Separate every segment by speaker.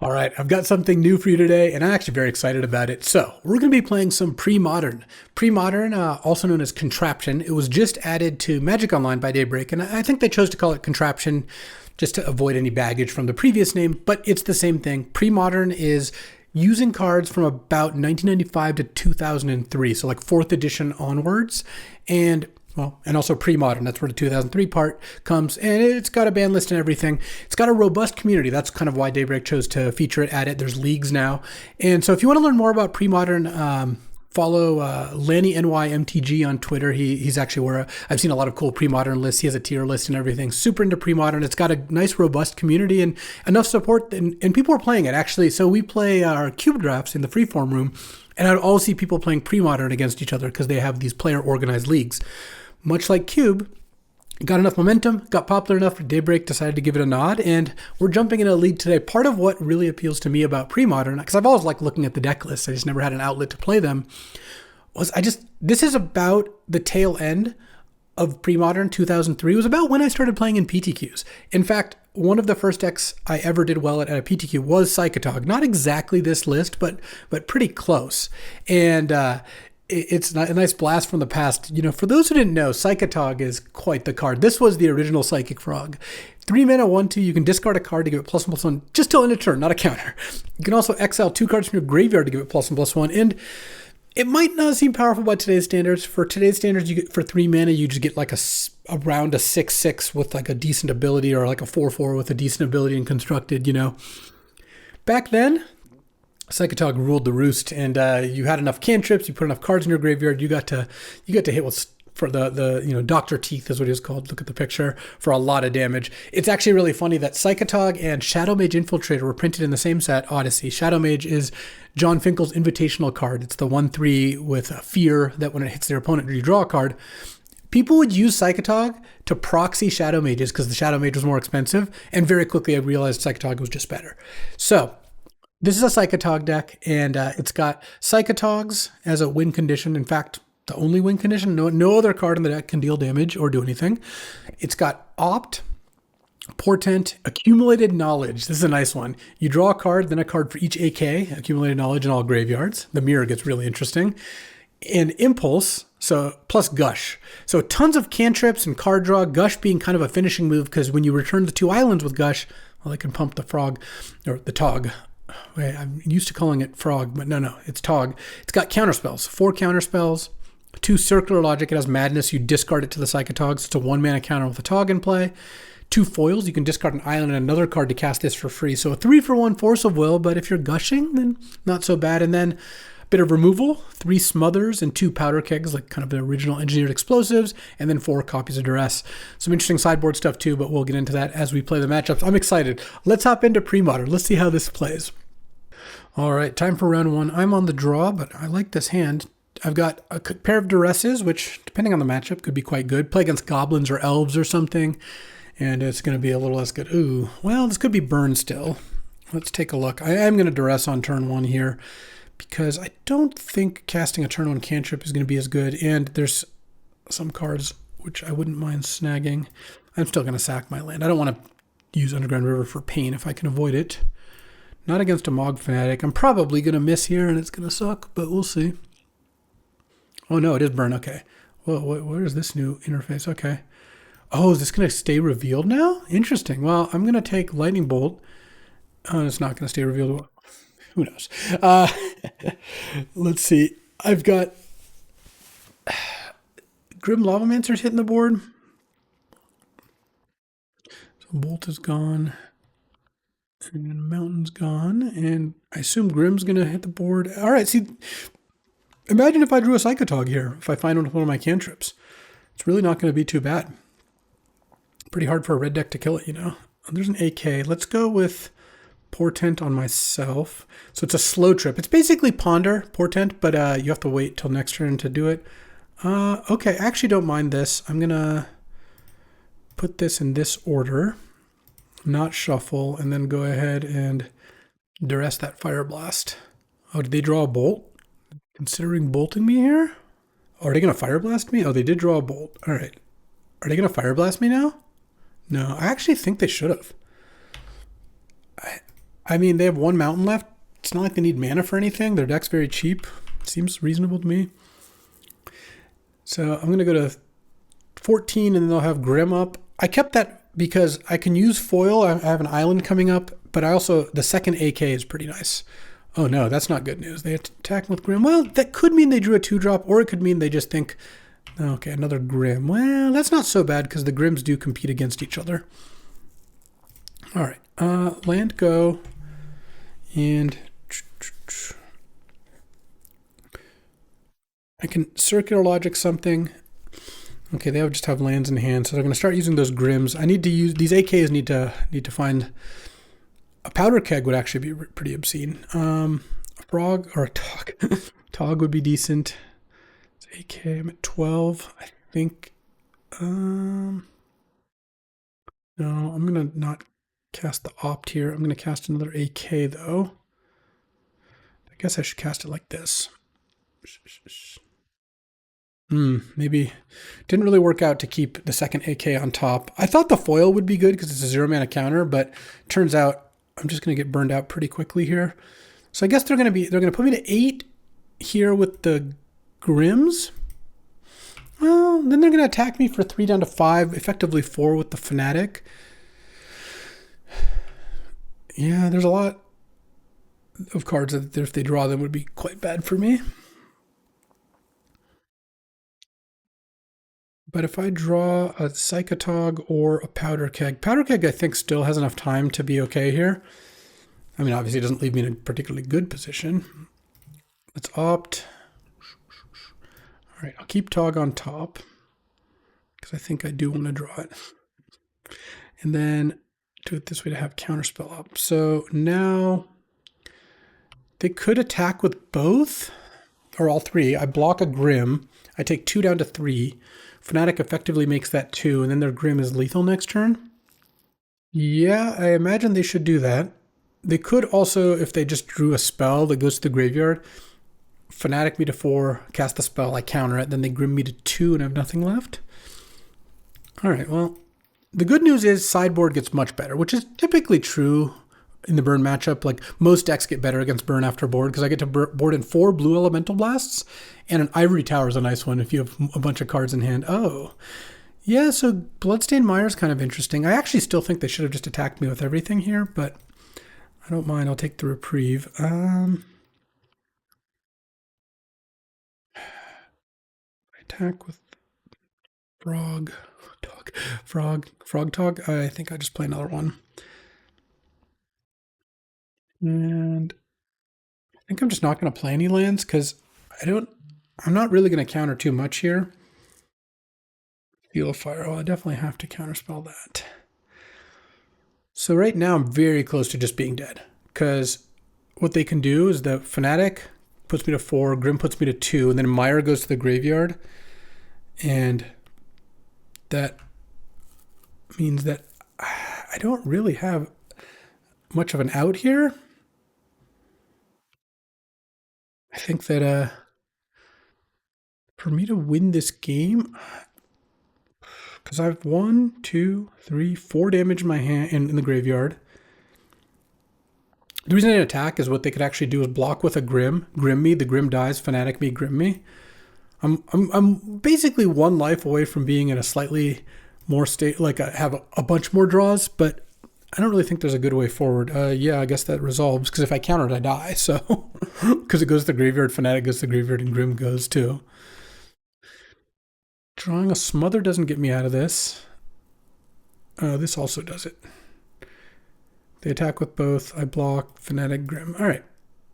Speaker 1: All right, I've got something new for you today, and I'm actually very excited about it. So we're going to be playing some Premodern. Premodern, also known as Contraption. It was just added to Magic Online by Daybreak, and I think they chose to call it Contraption just to avoid any baggage from the previous name, but it's the same thing. Premodern is using cards from about 1995 to 2003, so like 4th edition onwards, and also Premodern, that's where the 2003 part comes, and it's got a ban list and everything. It's got a robust community. That's kind of why Daybreak chose to feature it, add it. There's leagues now. And so if you want to learn more about Premodern, follow Lanny NY MTG on Twitter. He's actually where I've seen a lot of cool Premodern lists. He has a tier list and everything. Super into Premodern. It's got a nice, robust community and enough support, and people are playing it, actually. So we play our cube drafts in the freeform room, and I'd always see people playing Premodern against each other because they have these player-organized leagues. Much like Cube, got enough momentum, got popular enough, Daybreak decided to give it a nod, and we're jumping in a league today. Part of what really appeals to me about Premodern, because I've always liked looking at the deck lists, I just never had an outlet to play them, was this is about the tail end of Premodern 2003. It was about when I started playing in PTQs. In fact, one of the first decks I ever did well at a PTQ was Psychatogs. Not exactly this list, but pretty close. And it's a nice blast from the past. You know, for those who didn't know, Psychatogs is quite the card. This was the original Psychic Frog. 3 mana, 1/2. You can discard a card to give it +1/+1 just till end of turn, not a counter. You can also exile 2 cards from your graveyard to give it +1/+1. And it might not seem powerful by today's standards. For today's standards, you get for 3 mana, you just get like around a 6/6 with like a decent ability, or like a 4/4 with a decent ability and constructed. You know, back then, Psychotog ruled the roost, and you had enough cantrips, you put enough cards in your graveyard, you got to hit with, for the Dr. Teeth is what he was called. Look at the picture, for a lot of damage. It's actually really funny that Psychotog and Shadow Mage Infiltrator were printed in the same set, Odyssey. Shadow Mage is John Finkel's invitational card. It's the 1/3 with a fear that when it hits their opponent, you draw a card. People would use Psychotog to proxy Shadow Mages because the Shadow Mage was more expensive, and very quickly I realized Psychotog was just better. So this is a Psychotog deck, and it's got Psychatogs as a win condition. In fact, the only win condition. No other card in the deck can deal damage or do anything. It's got Opt, Portent, Accumulated Knowledge. This is a nice one. You draw a card, then a card for each AK, Accumulated Knowledge in all graveyards. The mirror gets really interesting. And Impulse, so plus Gush. So tons of cantrips and card draw, Gush being kind of a finishing move, because when you return the 2 islands with Gush, well, they can pump the frog, or the Tog. Wait, I'm used to calling it frog, but no, it's Tog. It's got counterspells, 4 counterspells, 2 circular logic. It has madness. You discard it to the Psychotogs. It's a 1 mana counter with a Tog in play. 2 foils. You can discard an island and another card to cast this for free. So a 3-for-1 force of will, but if you're gushing, then not so bad. And then a bit of removal, 3 smothers and 2 powder kegs, like kind of the original engineered explosives, and then 4 copies of duress. Some interesting sideboard stuff too, but we'll get into that as we play the matchups. I'm excited. Let's hop into Premodern. Let's see how this plays. All right, time for round 1. I'm on the draw, but I like this hand. I've got a pair of duresses, which, depending on the matchup, could be quite good. Play against goblins or elves or something, and it's going to be a little less good. Ooh, well, this could be burn still. Let's take a look. I am going to duress on turn 1 here, because I don't think casting a turn 1 cantrip is going to be as good, and there's some cards which I wouldn't mind snagging. I'm still going to sack my land. I don't want to use Underground River for pain if I can avoid it. Not against a Mog Fanatic. I'm probably going to miss here, and it's going to suck, but we'll see. Oh, no, it is burn. Okay. Well, where is this new interface? Okay. Oh, is this going to stay revealed now? Interesting. Well, I'm going to take Lightning Bolt. Oh, it's not going to stay revealed. Who knows? Let's see. I've got Grim Lavamancer's hitting the board. So Bolt is gone. And Mountain's gone. And I assume Grim's going to hit the board. All right, see, imagine if I drew a Psychotog here, if I find one of my cantrips. It's really not going to be too bad. Pretty hard for a red deck to kill it, you know. There's an AK. Let's go with Portent on myself. So it's a slow trip. It's basically Ponder, Portent, but you have to wait till next turn to do it. Okay, I actually don't mind this. I'm going to put this in this order. Not shuffle, and then go ahead and duress that Fire Blast. Oh, did they draw a bolt? Considering bolting me here? Oh, are they going to Fire Blast me? Oh, they did draw a bolt. All right. Are they going to Fire Blast me now? No, I actually think they should have. I mean, they have one mountain left. It's not like they need mana for anything. Their deck's very cheap. Seems reasonable to me. So I'm going to go to 14 and then they'll have Grim up. I kept that because I can use foil. I have an island coming up, but I also, the second AK is pretty nice. Oh no, that's not good news. They attack with Grim. Well, that could mean they drew a 2-drop, or it could mean they just think, okay, another Grim. Well, that's not so bad because the Grims do compete against each other. All right, land go, and I can circular logic something. Okay, they just have lands in hand, so they're going to start using those Grims. I need to use these AKs. Need to find a powder keg would actually be pretty obscene. A frog or a tog. Tog would be decent. It's AK. I'm at 12. I think. No, I'm gonna not cast the opt here. I'm gonna cast another AK though. I guess I should cast it like this. Maybe didn't really work out to keep the second AK on top. I thought the foil would be good because it's a 0 mana counter, but turns out I'm just going to get burned out pretty quickly here. So I guess they're going to put me to 8 here with the Grims. Well, then they're going to attack me for 3 down to 5, effectively 4 with the Fanatic. Yeah, there's a lot of cards that if they draw them would be quite bad for me. But if I draw a Psychotog or a Powder Keg I think still has enough time to be okay here. I mean, obviously it doesn't leave me in a particularly good position. Let's opt. All right, I'll keep Tog on top because I think I do want to draw it. And then do it this way to have Counterspell up. So now they could attack with both or all 3. I block a Grim. I take 2 down to 3. Fnatic effectively makes that 2, and then their Grim is lethal next turn. Yeah, I imagine they should do that. They could also, if they just drew a spell that goes to the graveyard, Fnatic me to 4, cast the spell, I counter it, then they Grim me to 2 and have nothing left. All right, well, the good news is sideboard gets much better, which is typically true in the burn matchup. Like most decks get better against burn after board because I get to board in 4 blue elemental blasts, and an Ivory Tower is a nice one if you have a bunch of cards in hand. Oh, yeah, so Bloodstained Mire is kind of interesting. I actually still think they should have just attacked me with everything here, but I don't mind. I'll take the reprieve. Attack with Frog Tog. I think I just play another one. And I think I'm just not going to play any lands because I'm not really going to counter too much here. Field of Fire. Oh, I definitely have to counterspell that. So right now I'm very close to just being dead because what they can do is the Fnatic puts me to 4, Grim puts me to 2, and then Mire goes to the graveyard. And that means that I don't really have much of an out here. I think that for me to win this game, because I have 1, 2, 3, 4 damage in my hand in the graveyard. The reason I didn't attack is what they could actually do is block with a Grim me, the Grim dies, Fnatic me, Grim me. I'm basically 1 life away from being in a slightly more state, like I have a bunch more draws, but I don't really think there's a good way forward. Yeah, I guess that resolves, because if I counter it, I die, so, because it goes to the graveyard, Fnatic goes to the graveyard, and Grim goes too. Drawing a Smother doesn't get me out of this. This also does it. They attack with both. I block, Fnatic, Grim. All right.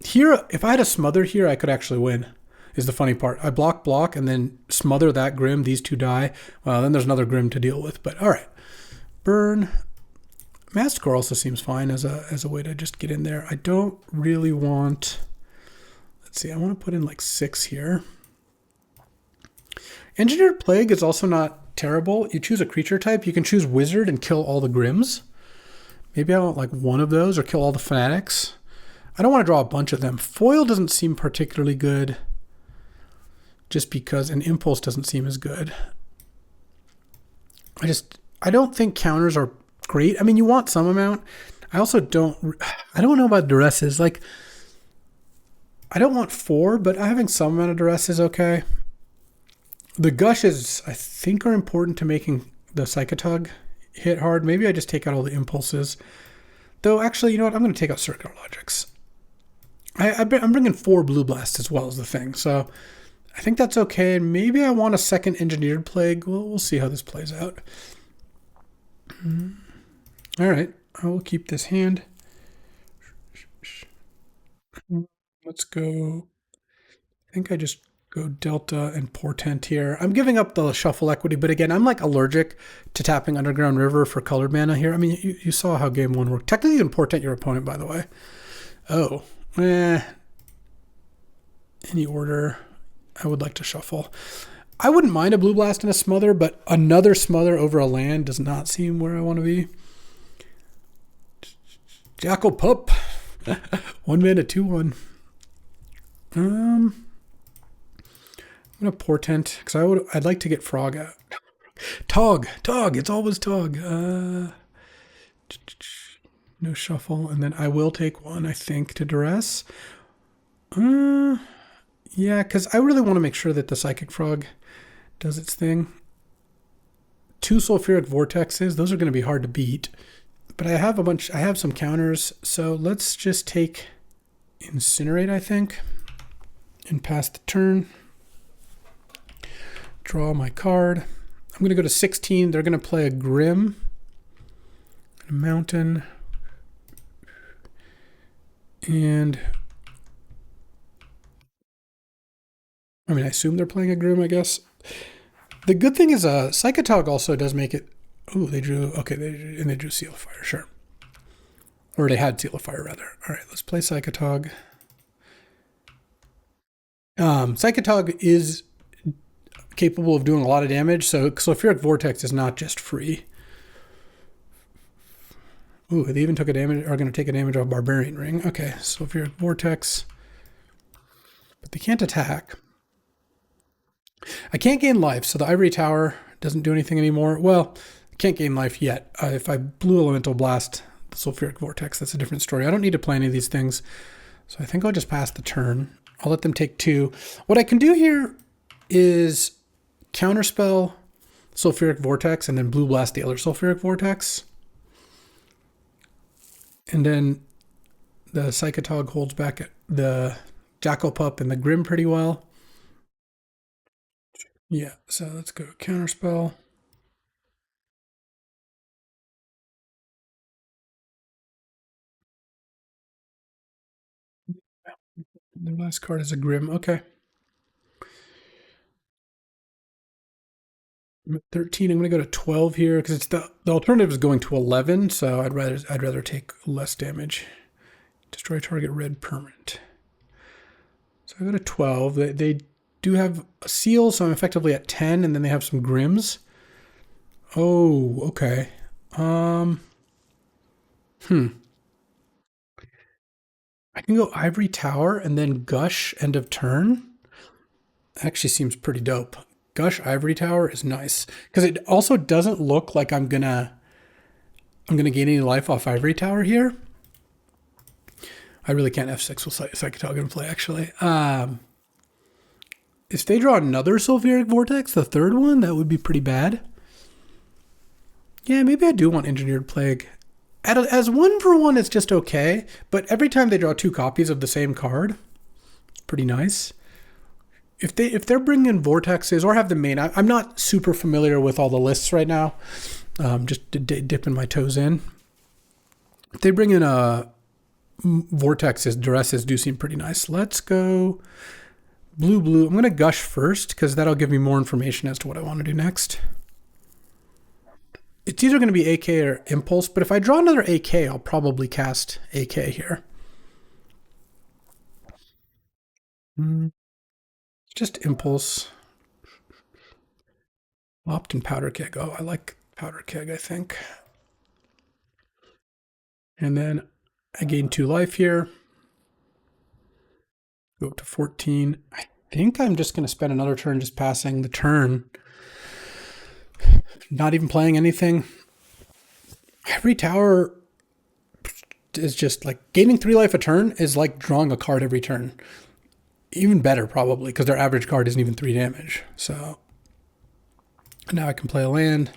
Speaker 1: Here, if I had a Smother here, I could actually win, is the funny part. I block, and then smother that Grim. These 2 die. Well, then there's another Grim to deal with, but all right. Burn. Massacre also seems fine as a way to just get in there. I don't really want... Let's see, I want to put in like 6 here. Engineered Plague is also not terrible. You choose a creature type. You can choose Wizard and kill all the Grims. Maybe I want like 1 of those or kill all the Fanatics. I don't want to draw a bunch of them. Foil doesn't seem particularly good just because an Impulse doesn't seem as good. I don't think counters are great. I mean, you want some amount. I also I don't know about duresses. Like, I don't want 4, but having some amount of duress is okay. The gushes, I think, are important to making the Psychotog hit hard. Maybe I just take out all the impulses. Though, actually, you know what? I'm going to take out circular logics. I'm bringing 4 blue blasts as well as the thing. So I think that's okay. And maybe I want a second engineered plague. We'll see how this plays out. All right. I will keep this hand. Let's go. I think I just go Delta and Portent here. I'm giving up the shuffle equity, but again, I'm like allergic to tapping Underground River for colored mana here. I mean, you saw how game 1 worked. Technically, you can Portent your opponent, by the way. Oh, any order. I would like to shuffle. I wouldn't mind a blue blast and a smother, but another smother over a land does not seem where I want to be. Jackal Pup. 1 mana, 2/1. I'm gonna Portent because I'd like to get Frog out. Tog, it's always Tog. No shuffle, and then I will take 1, I think, to duress. Yeah, because I really want to make sure that the Psychic Frog does its thing. 2 Sulfuric Vortexes, those are going to be hard to beat. But I have some counters, so let's just take Incinerate, I think, and pass the turn. Draw my card. I'm going to go to 16. They're going to play a Grim, a Mountain, and I mean, I assume they're playing a Grim, I guess. The good thing is Psychotog also does make it. Oh, they drew. Okay, they drew Seal of Fire, sure. Or they had Seal of Fire, rather. All right, let's play Psychotog. Psychotog is capable of doing a lot of damage, so Sulfuric Vortex is not just free. Ooh, they even took a damage, are going to take a damage off Barbarian Ring. Okay, Sulfuric Vortex. But they can't attack. I can't gain life, so the Ivory Tower doesn't do anything anymore. Well, I can't gain life yet. If I Blue Elemental Blast the Sulfuric Vortex, that's a different story. I don't need to play any of these things, so I think I'll just pass the turn. I'll let them take 2. What I can do here is counterspell Sulfuric Vortex and then Blue Blast the other Sulfuric Vortex. And then the Psychotog holds back at the Jackal Pup and the Grim pretty well. Yeah, so let's go counterspell. The last card is a Grim. Okay. I'm at 13. I'm going to go to 12 here because it's the alternative is going to 11, so I'd rather take less damage. Destroy target red permanent. So I go to 12. They do have a seal, so I'm effectively at 10, and then they have some Grims. Oh, okay. I can go Ivory Tower and then Gush end of turn. Actually seems pretty dope. Gush Ivory Tower is nice because it also doesn't look like I'm gonna gain any life off Ivory Tower here. I really can't F6 with Psychotog in play, actually. If they draw another Sulfuric Vortex, the third one, that would be pretty bad. Yeah, maybe I do want Engineered Plague. As 1-for-1, it's just okay, but every time they draw 2 copies of the same card, it's pretty nice. If they're bringing in Vortexes or have the main, I'm not super familiar with all the lists right now, just dipping my toes in. If they bring in Vortexes, Duresses do seem pretty nice. Let's go blue. I'm going to Gush first because that'll give me more information as to what I want to do next. It's either going to be AK or Impulse, but if I draw another AK, I'll probably cast AK here. Just Impulse. Opt and Powder Keg. Oh, I like Powder Keg, I think. And then I gain 2 life here. Go up to 14. I think I'm just going to spend another turn just passing the turn. Not even playing anything. Ivory Tower is just like gaining 3 life a turn is like drawing a card every turn. Even better, probably, because their average card isn't even 3 damage. So now I can play a land.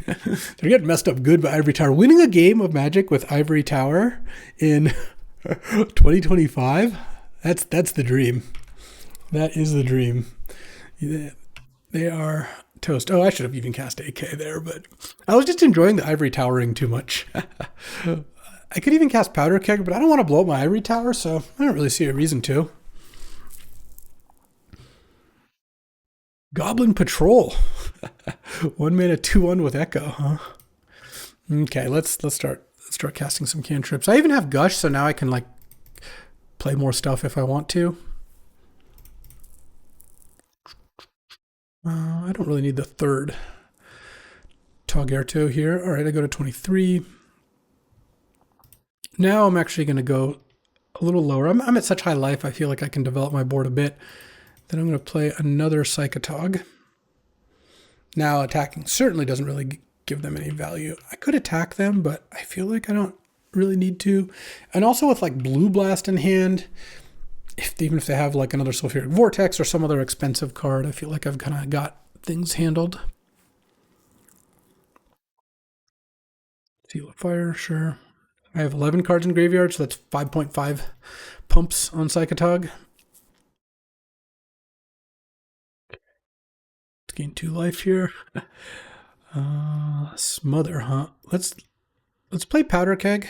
Speaker 1: They're getting messed up good by Ivory Tower. Winning a game of Magic with Ivory Tower in 2025, that's the dream. That is the dream. They are toast. Oh, I should have even cast AK there, but I was just enjoying the Ivory Towering too much. I could even cast Powder Keg, but I don't want to blow up my Ivory Tower, so I don't really see a reason to. Goblin Patrol. 1 mana, 2/1 with Echo, huh? Okay, let's start casting some cantrips. I even have Gush, so now I can like play more stuff if I want to. I don't really need the third Togerto here. All right, I go to 23. Now I'm actually going to go a little lower. I'm at such high life, I feel like I can develop my board a bit. Then I'm going to play another Psychotog. Now attacking certainly doesn't really give them any value. I could attack them, but I feel like I don't really need to. And also with like Blue Blast in hand, even if they have like another Sulfuric Vortex or some other expensive card, I feel like I've kind of got things handled. Seal of Fire, sure. I have 11 cards in graveyard, so that's 5.5 pumps on Psychotog. Let's gain 2 life here. Smother, huh? Let's play Powder Keg,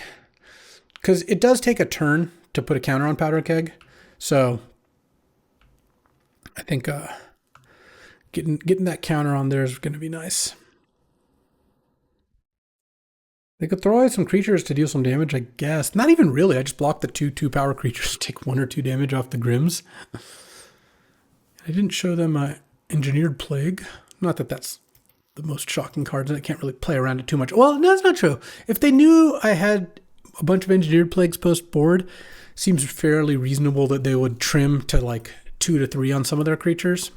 Speaker 1: because it does take a turn to put a counter on Powder Keg. So I think getting that counter on there is going to be nice. They could throw out some creatures to deal some damage, I guess. Not even really. I just block the 2/2 power creatures, take 1 or 2 damage off the Grims. I didn't show them my Engineered Plague. Not that that's the most shocking cards, and I can't really play around it too much. Well, no, that's not true. If they knew I had a bunch of Engineered Plagues post board, seems fairly reasonable that they would trim to like 2 to 3 on some of their creatures.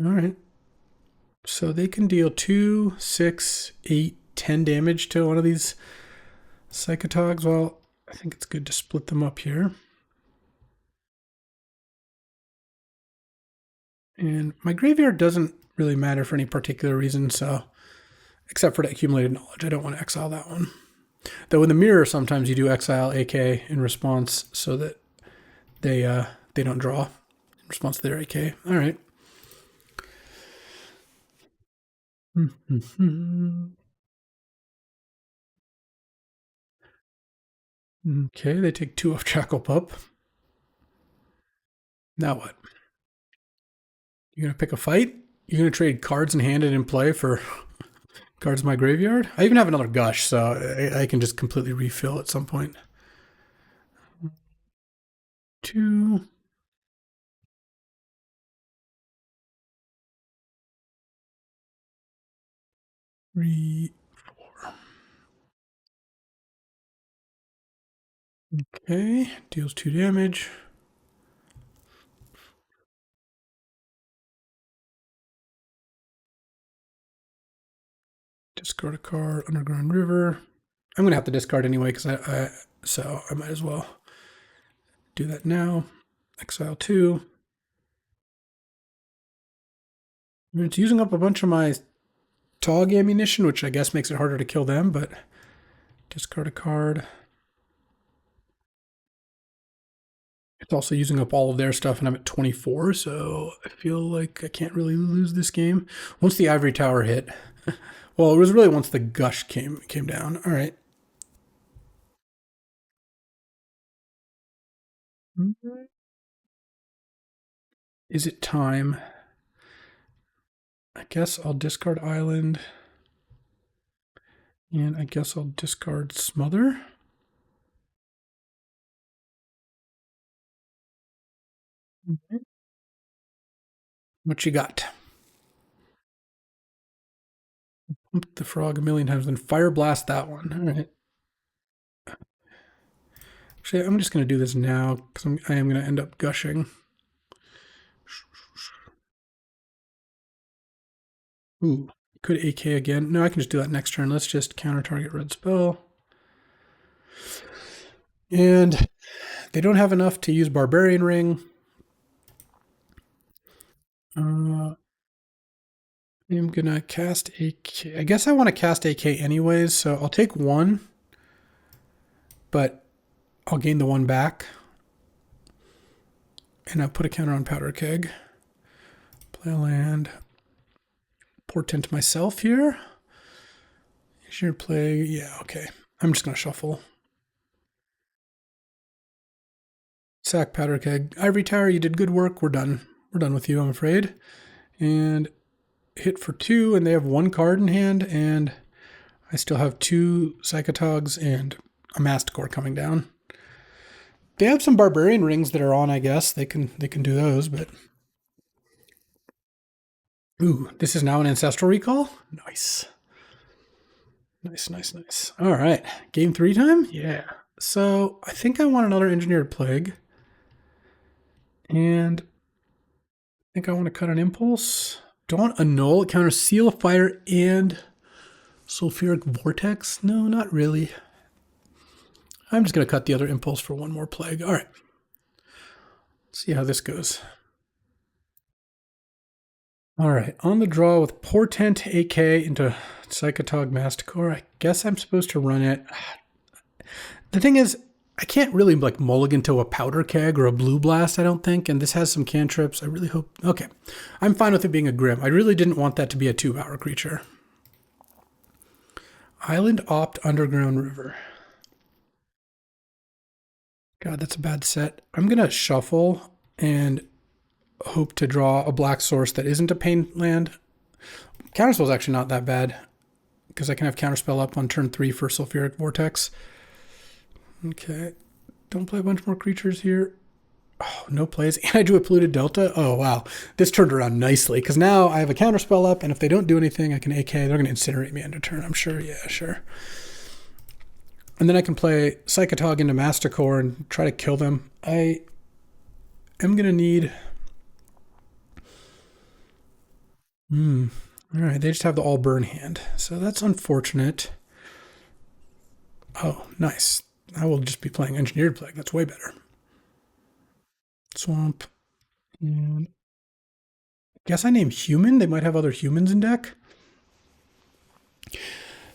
Speaker 1: All right. So they can deal 2, 6, 8, 10 damage to one of these Psychotogs. Well, I think it's good to split them up here. And my graveyard doesn't really matter for any particular reason, so except for the accumulated knowledge. I don't want to exile that one. Though in the mirror, sometimes you do exile AK in response so that they don't draw in response to their AK. All right. Okay, they take 2 off Jackal Pup. Now what? You're gonna pick a fight? You're gonna trade cards in hand and in play for cards in my graveyard? I even have another Gush, so I can just completely refill at some point. 2. 3, 4. Okay, deals 2 damage. Discard a card, Underground River. I'm gonna have to discard anyway because so I might as well do that now. Exile 2. It's using up a bunch of my Tog ammunition, which I guess makes it harder to kill them, but discard a card. It's also using up all of their stuff, and I'm at 24, so I feel like I can't really lose this game. Once the Ivory Tower hit, well, it was really once the Gush came down. All right. Is it time? I guess I'll discard Island, and I guess I'll discard Smother. What you got? Pump the frog a million times, then fire blast that one. All right. Actually, I'm just going to do this now because I am going to end up gushing. Ooh, Could AK again. No, I can just do that next turn. Let's just counter target red spell. And they don't have enough to use Barbarian Ring. I'm gonna cast AK. I guess I want to cast AK anyways, so I'll take one, but I'll gain the one back. And I'll put a counter on Powder Keg. Play a land. Portent myself here. Engineered Plague. Yeah, okay. I'm just gonna shuffle. Sack Powder Keg. Ivory Tower, you did good work. We're done. We're done with you, I'm afraid. And hit for 2, and they have 1 card in hand, and I still have 2 Psychatogs and a Masticore coming down. They have some Barbarian Rings that are on, I guess. They can do those, but... Ooh, this is now an Ancestral Recall? Nice. Nice. All right, game 3 time? Yeah. So I think I want another Engineered Plague. And I think I want to cut an Impulse. Do I want Annul? It counters Seal of Fire and Sulfuric Vortex? No, not really. I'm just going to cut the other Impulse for 1 more Plague. All right. Let's see how this goes. All right, on the draw with Portent AK into Psychotog Masticore. I guess I'm supposed to run it. The thing is, I can't really like mulligan to a Powder Keg or a Blue Blast, I don't think, and this has some cantrips. I really hope... Okay, I'm fine with it being a Grim. I really didn't want that to be a 2-power creature. Island Opt Underground River. God, that's a bad set. I'm going to shuffle and hope to draw a black source that isn't a pain land. Counterspell is actually not that bad because I can have Counterspell up on turn 3 for Sulfuric Vortex. Okay, don't play a bunch more creatures here. Oh, no plays. And I drew a Polluted Delta. Oh, wow. This turned around nicely because now I have a Counterspell up, and if they don't do anything, I can AK. They're going to Incinerate me end of turn, I'm sure. Yeah, sure. And then I can play Psychotog into Masticore and try to kill them. I am going to need... All right, they just have the all burn hand. So that's unfortunate. Oh, nice. I will just be playing Engineered Plague. That's way better. Swamp. And I guess I name Human. They might have other humans in deck.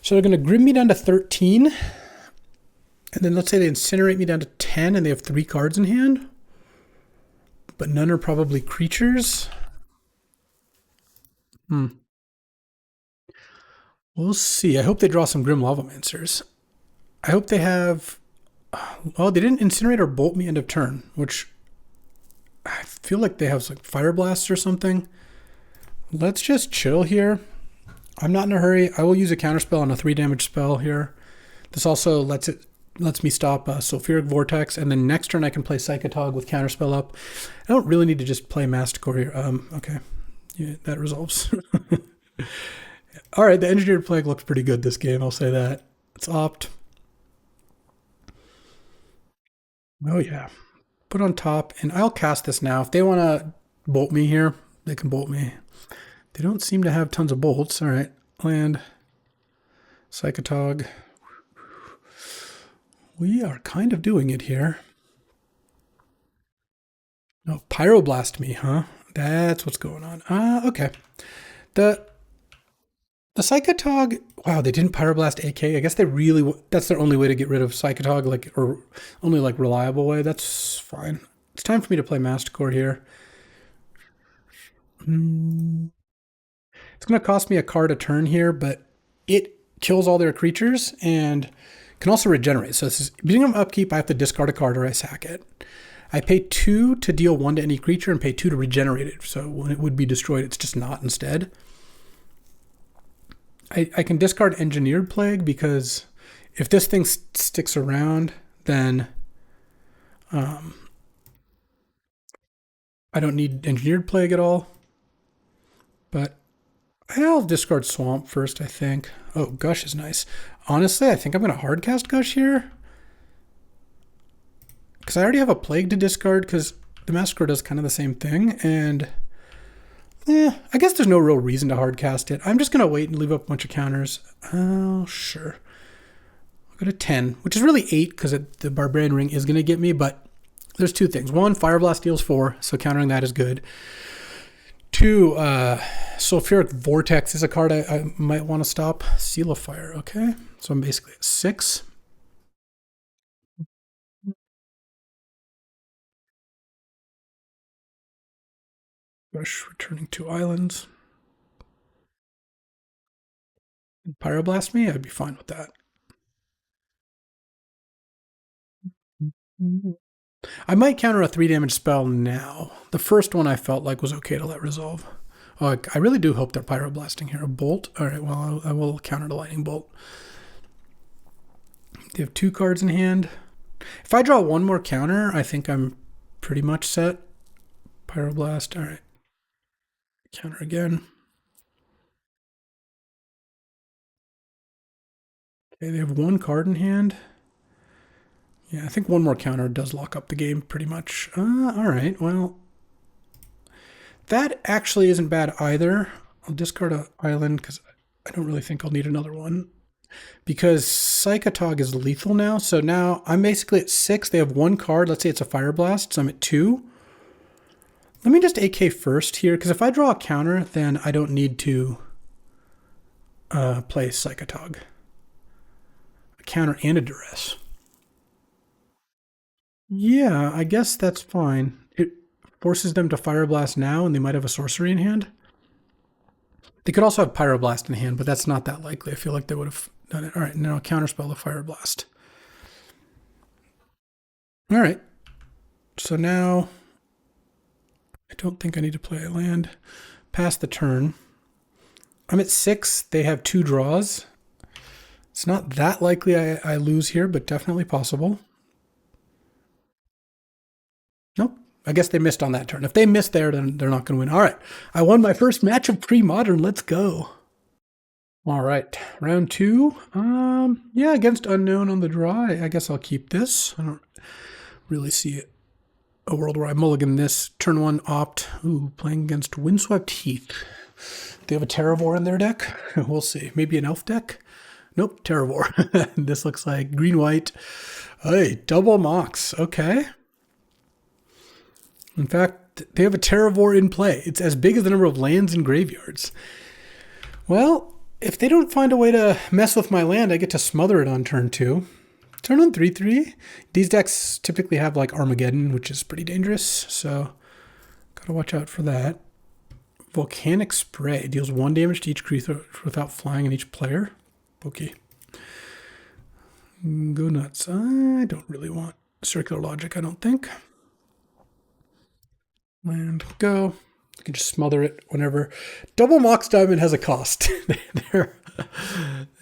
Speaker 1: So they're going to Grim me down to 13. And then let's say they Incinerate me down to 10 and they have 3 cards in hand. But none are probably creatures. We'll see. I hope they draw some Grim Lavamancers. I hope they have... Well, they didn't Incinerate or Bolt me end of turn, which I feel like they have like Fire Blasts or something. Let's just chill here. I'm not in a hurry. I will use a Counterspell on a 3 damage spell here. This also lets me stop Sulfuric Vortex, and then next turn I can play Psychotog with Counterspell up. I don't really need to just play Masticore here. Okay. Yeah, that resolves. All right, the Engineered Plague looks pretty good this game, I'll say that. It's Opt. Oh yeah. Put on top, and I'll cast this now. If they want to bolt me here, they can bolt me. They don't seem to have tons of bolts. All right, land. Psychotog. We are kind of doing it here. Oh, Pyroblast me, huh? That's what's going on. Okay. The Psychotog, wow, they didn't Pyroblast AK. I guess they really, that's their only way to get rid of Psychotog, like, or only like reliable way. That's fine. It's time for me to play Masticore here. It's going to cost me a card a turn here, but it kills all their creatures and can also regenerate. So this is beginning of upkeep, I have to discard a card or I sack it. I pay 2 to deal 1 to any creature and pay 2 to regenerate it. So when it would be destroyed, it's just not instead. I can discard Engineered Plague because if this thing sticks around, then I don't need Engineered Plague at all. But I'll discard Swamp first, I think. Oh, Gush is nice. Honestly, I think I'm going to hardcast Gush here. Because I already have a Plague to discard because the Massacre does kind of the same thing. And I guess there's no real reason to hard cast it. I'm just going to wait and leave up a bunch of counters. Oh, sure. I'll go to 10, which is really 8 because the Barbarian Ring is going to get me, but there's two things. One, Fire Blast deals 4, so countering that is good. 2, Sulfuric Vortex is a card I might want to stop. Seal of Fire, okay. So I'm basically at 6. Rush, returning 2 islands. Pyroblast me, I'd be fine with that. I might counter a 3 damage spell now. The first one I felt like was okay to let resolve. Oh, I really do hope they're Pyroblasting here. A Bolt? Alright, well, I will counter the Lightning Bolt. They have 2 cards in hand. If I draw one more counter, I think I'm pretty much set. Pyroblast, alright. Counter again. Okay, they have 1 card in hand. Yeah, I think one more counter does lock up the game pretty much. Alright, well, that actually isn't bad either. I'll discard an island because I don't really think I'll need another one. Because Psychotog is lethal now, so now I'm basically at 6. They have 1 card. Let's say it's a Fire Blast, so I'm at 2. Let me just AK first here, because if I draw a counter, then I don't need to play Psychotog. A counter and a duress. Yeah, I guess that's fine. It forces them to Fire Blast now, and they might have a sorcery in hand. They could also have Pyroblast in hand, but that's not that likely. I feel like they would have done it. All right, now I'll counterspell the Fire Blast. All right. So now I don't think I need to play a land. Pass the turn. I'm at 6. They have 2 draws. It's not that likely I lose here, but definitely possible. Nope. I guess they missed on that turn. If they missed there, then they're not going to win. All right. I won my first match of Premodern. Let's go. All right. Round 2. Yeah, against Unknown on the draw. I guess I'll keep this. I don't really see a world where I mulligan this. Turn 1 opt. Ooh, playing against Windswept Heath. They have a Terravor in their deck. We'll see. Maybe an elf deck? Nope, Terravor. This looks like green-white. Hey, double Mox. Okay. In fact, they have a Terravor in play. It's as big as the number of lands in graveyards. Well, if they don't find a way to mess with my land, I get to smother it on turn 2. Turn on 3/3. These decks typically have like Armageddon, which is pretty dangerous, so gotta watch out for that. Volcanic Spray deals 1 damage to each creature without flying in each player. Okay. Go nuts. I don't really want Circular Logic, I don't think. Land, go. You can just smother it whenever. Double Mox Diamond has a cost. they're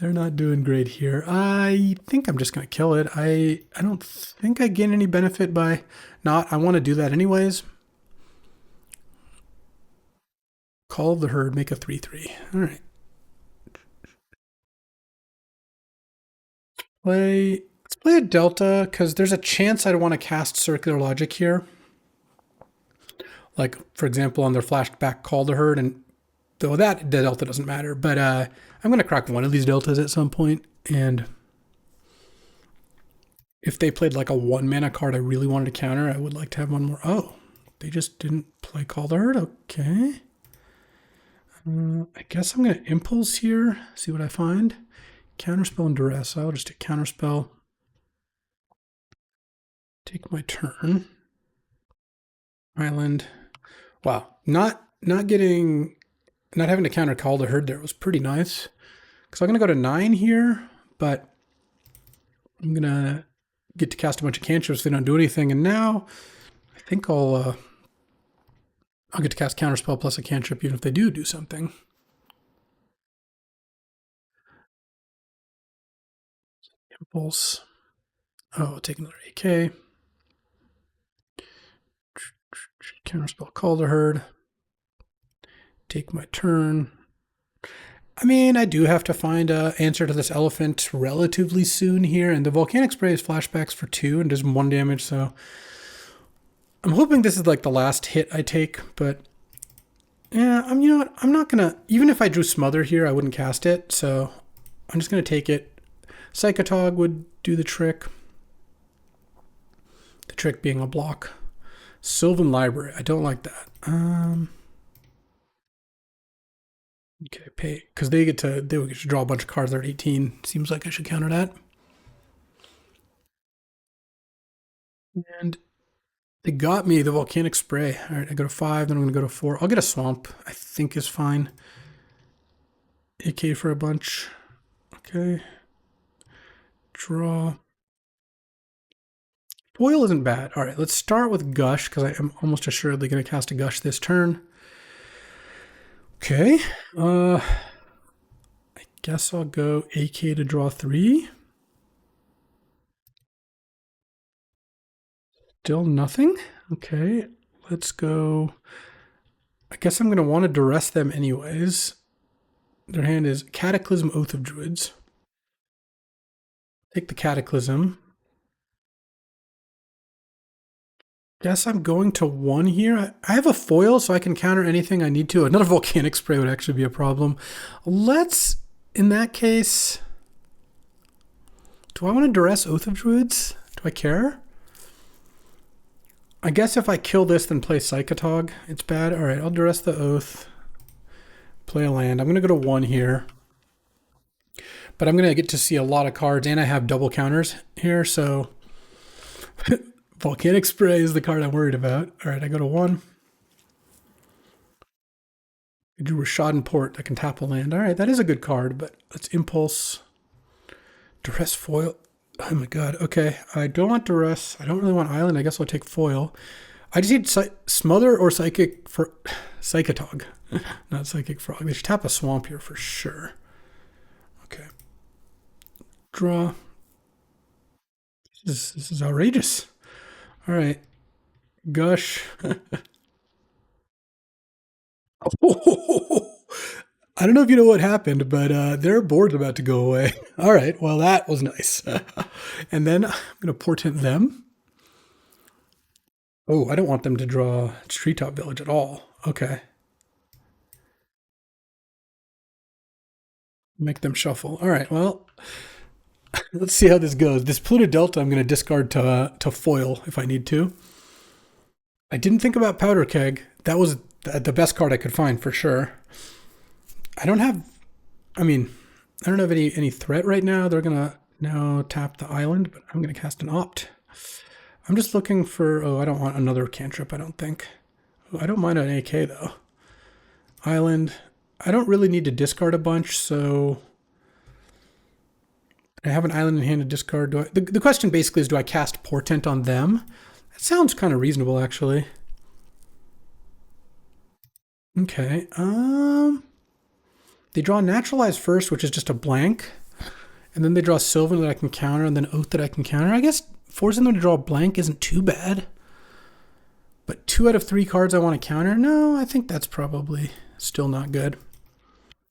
Speaker 1: not doing great here. I think I'm just going to kill it. I don't think I gain any benefit by not. I want to do that anyways. Call of the Herd, make a 3/3. All right. Let's play a Delta, because there's a chance I'd want to cast Circular Logic here. Like, for example, on their flashback Call the Herd, and though the Delta doesn't matter, but I'm going to crack one of these Deltas at some point, and if they played like a 1-mana card I really wanted to counter, I would like to have one more. Oh, they just didn't play Call the Herd? Okay. I guess I'm going to Impulse here, see what I find. Counterspell and Duress. I'll just take Counterspell. Take my turn. Island. Wow. Not having to counter Call the Herd there was pretty nice. Because I'm going to go to 9 here, but I'm going to get to cast a bunch of cantrips if they don't do anything. And now I think I'll get to cast Counterspell plus a cantrip even if they do something. Impulse. Oh, I'll take another AK. Counterspell Call the Herd. Take my turn. I mean, I do have to find an answer to this elephant relatively soon here, and the Volcanic Spray is flashbacks for 2 and does 1 damage, so I'm hoping this is like the last hit I take, but Yeah, you know what? I'm not gonna. Even if I drew Smother here, I wouldn't cast it. So I'm just gonna take it. Psychotog would do the trick. The trick being a block. Sylvan Library. I don't like that. Okay, pay because they get to draw a bunch of cards. They're at 18. Seems like I should counter that. And they got me the volcanic spray. All right, I go to 5. Then I'm gonna go to 4. I'll get a swamp. I think is fine. AK for a bunch. Okay. Draw. Foil isn't bad. All right, let's start with Gush because I am almost assuredly going to cast a Gush this turn. Okay. I guess I'll go AK to draw 3. Still nothing. Okay, let's go. I guess I'm going to want to duress them anyways. Their hand is Cataclysm, Oath of Druids. Take the Cataclysm. Guess I'm going to 1 here. I have a foil, so I can counter anything I need to. Another volcanic spray would actually be a problem. Let's, in that case, do I want to duress Oath of Druids? Do I care? I guess if I kill this, then play Psychotog, it's bad. All right, I'll duress the Oath. Play a land. I'm going to go to 1 here. But I'm going to get to see a lot of cards, and I have double counters here, so Volcanic Spray is the card I'm worried about. All right, I go to 1. I drew Rashadan Port. I can tap a land. All right, that is a good card, but let's Impulse. Duress Foil. Oh my god. Okay, I don't want Duress. I don't really want Island. I guess I'll take Foil. I just need Smother or Psychic for Psychotog, not Psychic Frog. They should tap a Swamp here for sure. Okay. Draw. This is outrageous. All right. Gush. I don't know if you know what happened, but their board's about to go away. All right. Well, that was nice. And then I'm going to portent them. Oh, I don't want them to draw Treetop Village at all. Okay. Make them shuffle. All right. Well, let's see how this goes. This Pluto Delta I'm going to discard to foil if I need to. I didn't think about Powder Keg. That was the best card I could find for sure. I don't have any threat right now. They're going to now tap the island, but I'm going to cast an Opt. I'm just looking for, I don't want another cantrip, I don't think. I don't mind an AK though. Island. I don't really need to discard a bunch, so I have an island in hand to discard. The question basically is, do I cast Portent on them? That sounds kind of reasonable, actually. Okay. They draw Naturalize first, which is just a blank. And then they draw Sylvan that I can counter, and then Oath that I can counter. I guess forcing them to draw a blank isn't too bad. But 2 out of 3 cards I want to counter? No, I think that's probably still not good.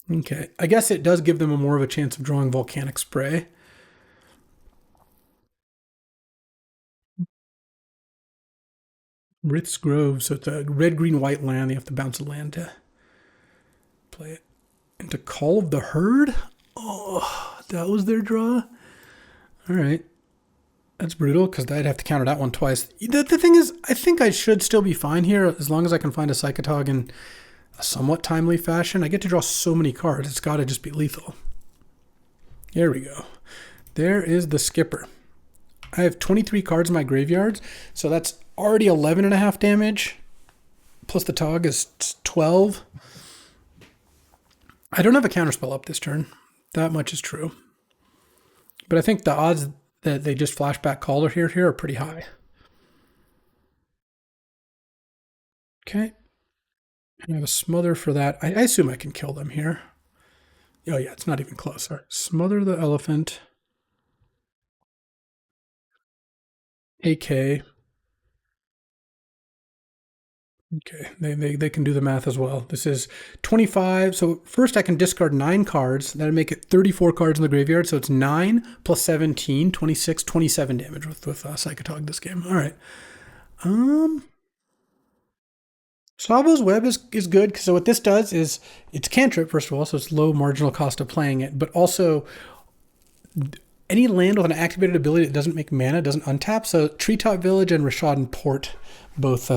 Speaker 1: Okay. I guess it does give them a more of a chance of drawing Volcanic Spray. Rith's Grove, so it's a red, green, white land. They have to bounce a land to play it. Into Call of the Herd? Oh, that was their draw? All right. That's brutal, because I'd have to counter that one twice. The thing is, I think I should still be fine here, as long as I can find a Psychotog in a somewhat timely fashion. I get to draw so many cards, it's got to just be lethal. There we go. There is the Skipper. I have 23 cards in my graveyard, so that's already 11.5 damage. Plus the Tog is 12. I don't have a counterspell up this turn. That much is true. But I think the odds that they just flashback Calder here are pretty high. Okay. And I have a Smother for that. I assume I can kill them here. Oh yeah, it's not even close. All right. Smother the Elephant. AK. Okay, they can do the math as well. This is 25. So first I can discard 9 cards. That'll make it 34 cards in the graveyard. So it's 9 plus 17, 26, 27 damage with Psychotog this game. All right. Sabo's Web is good, so what this does is it's cantrip, first of all, so it's low marginal cost of playing it, but also any land with an activated ability that doesn't make mana doesn't untap. So Treetop Village and Rishadan Port both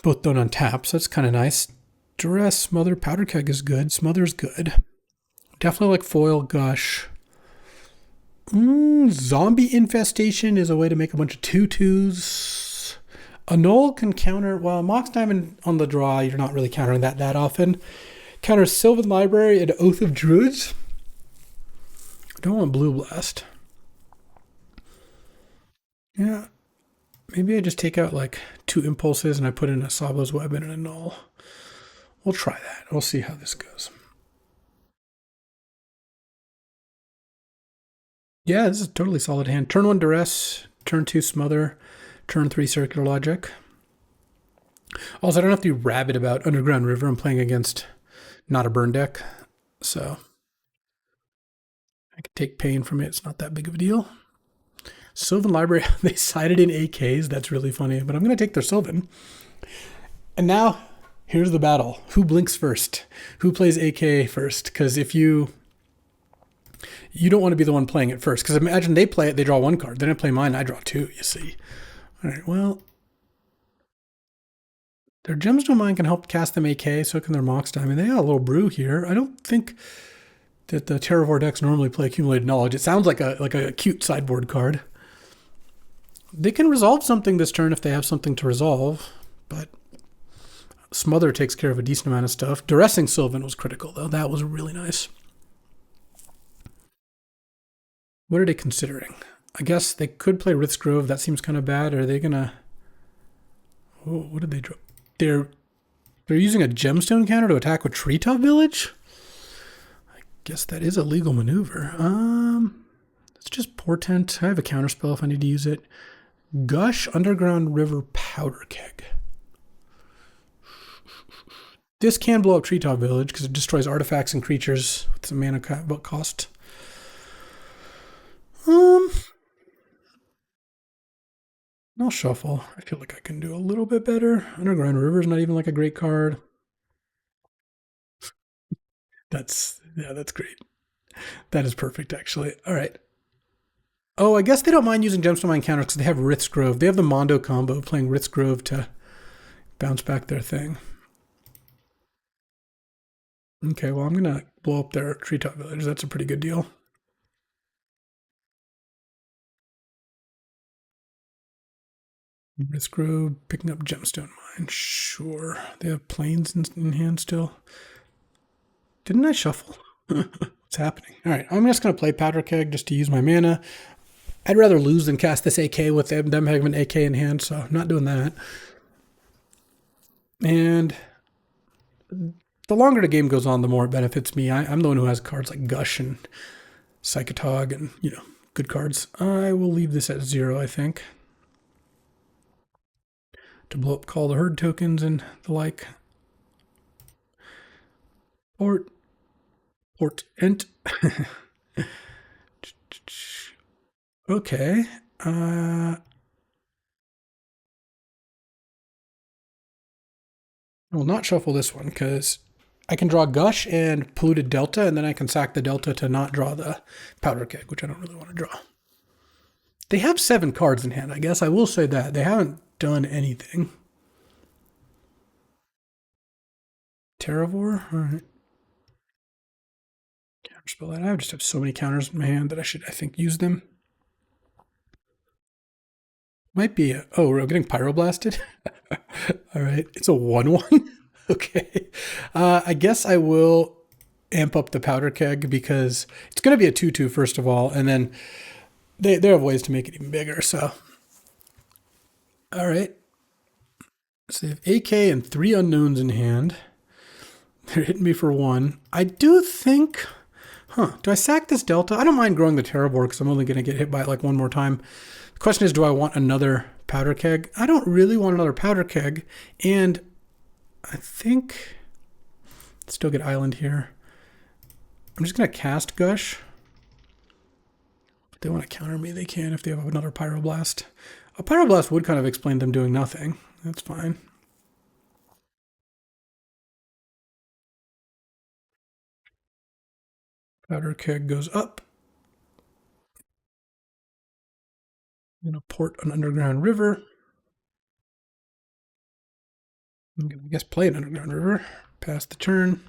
Speaker 1: both don't untap, so that's kind of nice. Duress, Smother, Powder Keg is good. Smother's good. Definitely like Foil, Gush. Zombie Infestation is a way to make a bunch of 2/2s. Annul can counter, well, Mox Diamond on the draw, you're not really countering that often. Counter Sylvan Library and Oath of Druids. I don't want Blue Blast. Yeah, maybe I just take out like 2 impulses and I put in a Sabo's Web and an Annul. We'll try that. We'll see how this goes. Yeah, this is a totally solid hand. Turn 1 Duress, turn 2 Smother, turn 3 Circular Logic. Also, I don't have to be rabid about Underground River. I'm playing against not a burn deck, so I can take pain from it. It's not that big of a deal. Sylvan Library, they sided in AKs. That's really funny, but I'm going to take their Sylvan. And now, here's the battle. Who blinks first? Who plays AK first? Because if you don't want to be the one playing it first. Because imagine they play it, they draw 1 card. Then I play mine, I draw 2, you see. All right, well, their Gemstone Mine can help cast them AK, so can their Mox Diamond. They got a little brew here. I don't think that the Terravore decks normally play Accumulated Knowledge. It sounds like a cute sideboard card. They can resolve something this turn if they have something to resolve, but Smother takes care of a decent amount of stuff. Duressing Sylvan was critical, though. That was really nice. What are they considering? I guess they could play Rith's Grove. That seems kind of bad. Are they going to... Oh, what did they draw? They're using a Gemstone counter to attack with Treetop Village? I guess that is a legal maneuver. It's just Portent. I have a counterspell if I need to use it. Gush, Underground River, Powder Keg. This can blow up Treetop Village because it destroys artifacts and creatures with some mana cost. I'll shuffle. I feel like I can do a little bit better. Underground River is not even like a great card. That's great. That is perfect, actually. All right. Oh, I guess they don't mind using Gemstone Mine counters because they have Rith's Grove. They have the Mondo combo playing Rith's Grove to bounce back their thing. Okay, well, I'm going to blow up their Treetop Village. That's a pretty good deal. Rith's Grove, picking up Gemstone Mine. Sure. They have Plains in hand still. Didn't I shuffle? What's happening? All right, I'm just going to play Powder Keg just to use my mana. I'd rather lose than cast this AK with them having an AK in hand, so I'm not doing that. And the longer the game goes on, the more it benefits me. I'm the one who has cards like Gush and Psychotog and, good cards. I will leave this at 0, I think. To blow up Call the Herd tokens and the like. Ent. Okay. I will not shuffle this one because I can draw Gush and Polluted Delta, and then I can sack the Delta to not draw the Powder Keg, which I don't really want to draw. They have 7 cards in hand, I guess. I will say that. They haven't done anything. Terravore? All right. Counterspell that. I just have so many counters in my hand that I should, I think, use them. Might be a... Oh, we're getting Pyroblasted? All right. It's a 1/1? Okay. I guess I will amp up the Powder Keg because it's going to be a 2/2 first of all, and then they have ways to make it even bigger, so... All right. So they have AK and 3 unknowns in hand. They're hitting me for 1. I do think... do I sack this Delta? I don't mind growing the Terravore because I'm only going to get hit by it like 1 more time. The question is, do I want another Powder Keg? I don't really want another Powder Keg, and I think... Still get Island here. I'm just going to cast Gush. If they want to counter me, they can if they have another Pyroblast. A Pyroblast would kind of explain them doing nothing. That's fine. Powder keg goes up. I'm going to port an underground river. I'm going to, I guess, play an underground river. Pass the turn.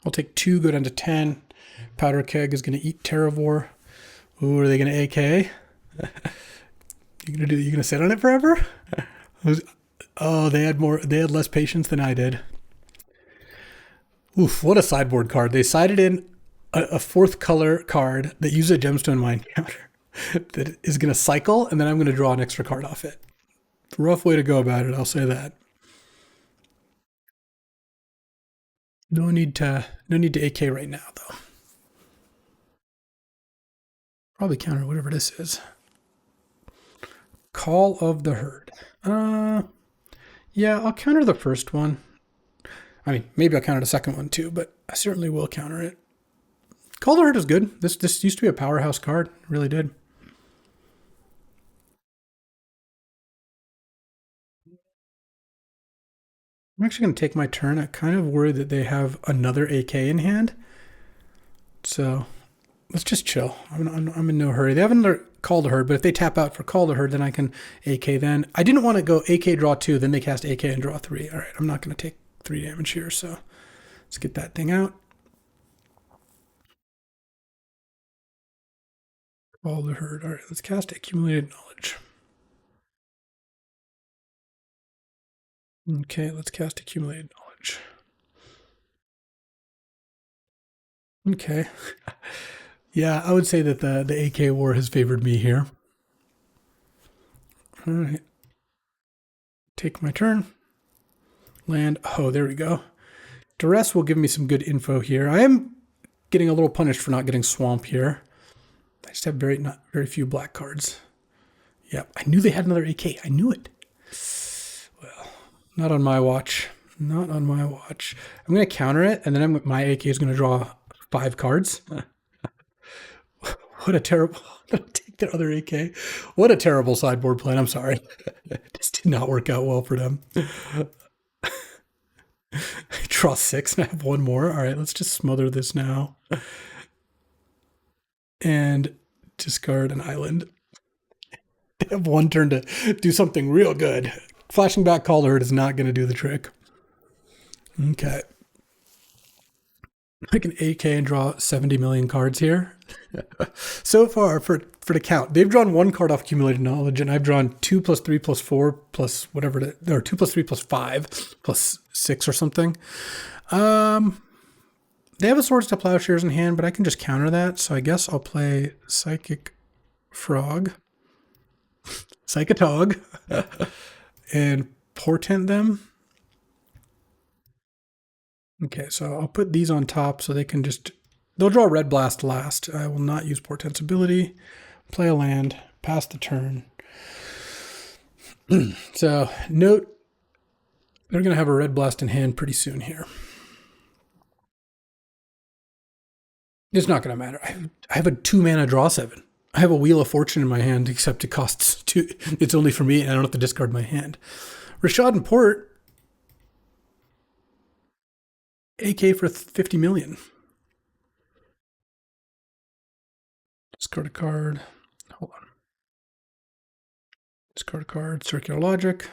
Speaker 1: I'll take 2, go down to 10. Powder keg is going to eat Terravore. Ooh, are they going to AK? You gonna sit on it forever? Oh, they had less patience than I did. Oof, what a sideboard card. They sided in a 4th color card that uses a gemstone mine counter that is gonna cycle, and then I'm gonna draw an extra card off it. Rough way to go about it, I'll say that. No need to AK right now though. Probably counter whatever this is. Call of the Herd. Yeah, I'll counter the first one. I mean, maybe I'll counter the second one too, but I certainly will counter it. Call of the Herd is good. This used to be a powerhouse card. It really did. I'm actually going to take my turn. I kind of worry that they have another AK in hand. So let's just chill. I'm in no hurry. They have another Call the Herd, but if they tap out for Call the Herd, then I can AK then. I didn't want to go AK draw 2, then they cast AK and draw 3. All right, I'm not going to take 3 damage here, so let's get that thing out. Call the Herd. All right, let's cast Accumulated Knowledge. Okay, let's cast Accumulated Knowledge. Okay. Yeah, I would say that the AK war has favored me here. All right. Take my turn. Land. Oh, there we go. Duress will give me some good info here. I am getting a little punished for not getting Swamp here. I just have very few black cards. Yep, I knew they had another AK. I knew it. Well, not on my watch. Not on my watch. I'm going to counter it, and then my AK is going to draw 5 cards. What a terrible... Take their other AK. What a terrible sideboard plan. I'm sorry. This did not work out well for them. I draw 6 and I have 1 more. All right, let's just smother this now. And discard an island. They have 1 turn to do something real good. Flashing back Call the Herd is not going to do the trick. Okay. I can AK and draw 70 million cards here. So far, for the count, they've drawn 1 card off Accumulated Knowledge, and I've drawn 2 plus 3 plus 4 plus whatever, or 2 plus 3 plus 5 plus 6 or something. They have a Swords to Plowshares in hand, but I can just counter that. So I guess I'll play Psychic Frog, Psychatog, and Portent them. Okay, so I'll put these on top so they can just... They'll draw Red Blast last. I will not use Portent's ability. Play a land. Pass the turn. So, note, they're going to have a Red Blast in hand pretty soon here. It's not going to matter. I have a 2-mana draw 7. I have a Wheel of Fortune in my hand, except it costs 2. It's only for me, and I don't have to discard my hand. Rashad and Port... AK for 50 million. Discard a card. Hold on. Discard a card. Circular Logic.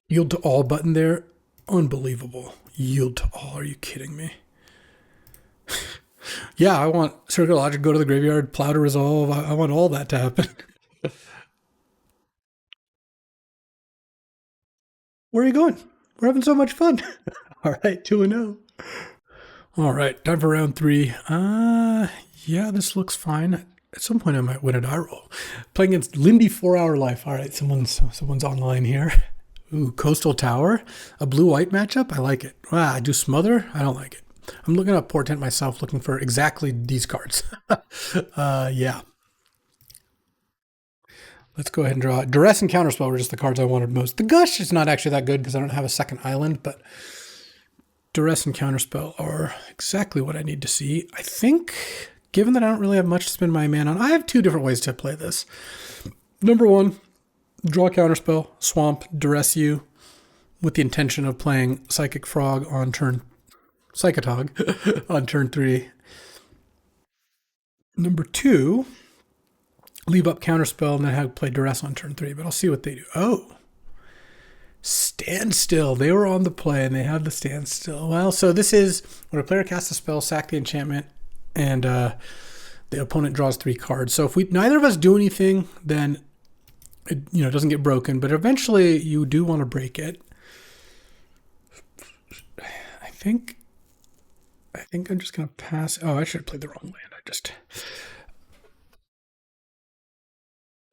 Speaker 1: Yield to all button there. Unbelievable. Yield to all. Are you kidding me? Yeah, I want Circular Logic, go to the graveyard, plow to resolve. I want all that to happen. Where are you going? We're having so much fun. All right, 2-0. All right, time for round 3. Yeah, this looks fine. At some point, I might win a die roll. Playing against Lindy 4-Hour Life. All right, someone's online here. Ooh, Coastal Tower. A blue-white matchup? I like it. I do Smother? I don't like it. I'm looking up Portent myself, looking for exactly these cards. Yeah. Let's go ahead and draw. Duress and Counterspell were just the cards I wanted most. The Gush is not actually that good because I don't have a second island, but Duress and Counterspell are exactly what I need to see. I think, given that I don't really have much to spend my mana on, I have 2 different ways to play this. Number one, draw counterspell, swamp, duress you, with the intention of playing Psychic Frog on turn Psychotog on turn 3. Number 2, leave up counterspell and then have play duress on turn 3, but I'll see what they do. Oh, standstill. They were on the play and they have the standstill. Well, so this is when a player casts a spell, sack the enchantment, and the opponent draws 3 cards. So if neither of us do anything, then it doesn't get broken, but eventually you do want to break it. I think I'm just going to pass. Oh, I should have played the wrong land.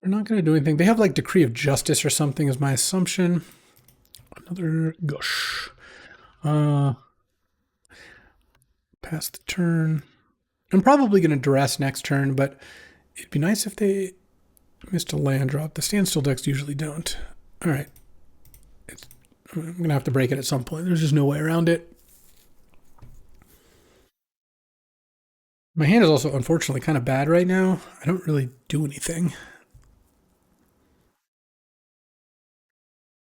Speaker 1: They're not going to do anything. They have like Decree of Justice or something is my assumption. Another gush. Pass the turn. I'm probably going to duress next turn, but it'd be nice if they missed a land drop. The standstill decks usually don't. All right. I'm going to have to break it at some point. There's just no way around it. My hand is also, unfortunately, kind of bad right now. I don't really do anything.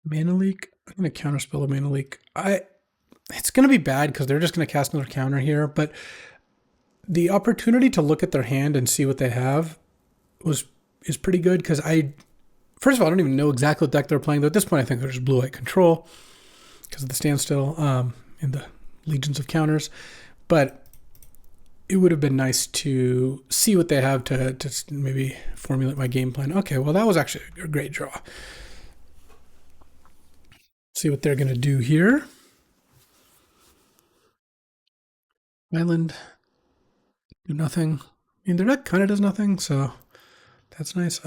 Speaker 1: Mana Leak. I'm going to counterspell a Mana Leak. It's going to be bad because they're just going to cast another counter here, but the opportunity to look at their hand and see what they have is pretty good because first of all, I don't even know exactly what deck they're playing, though at this point I think they're just blue-white control because of the standstill and the legions of counters, but it would have been nice to see what they have to maybe formulate my game plan. Okay, well, that was actually a great draw. See what they're going to do here. Island, do nothing. I mean, their deck kind of does nothing, so that's nice.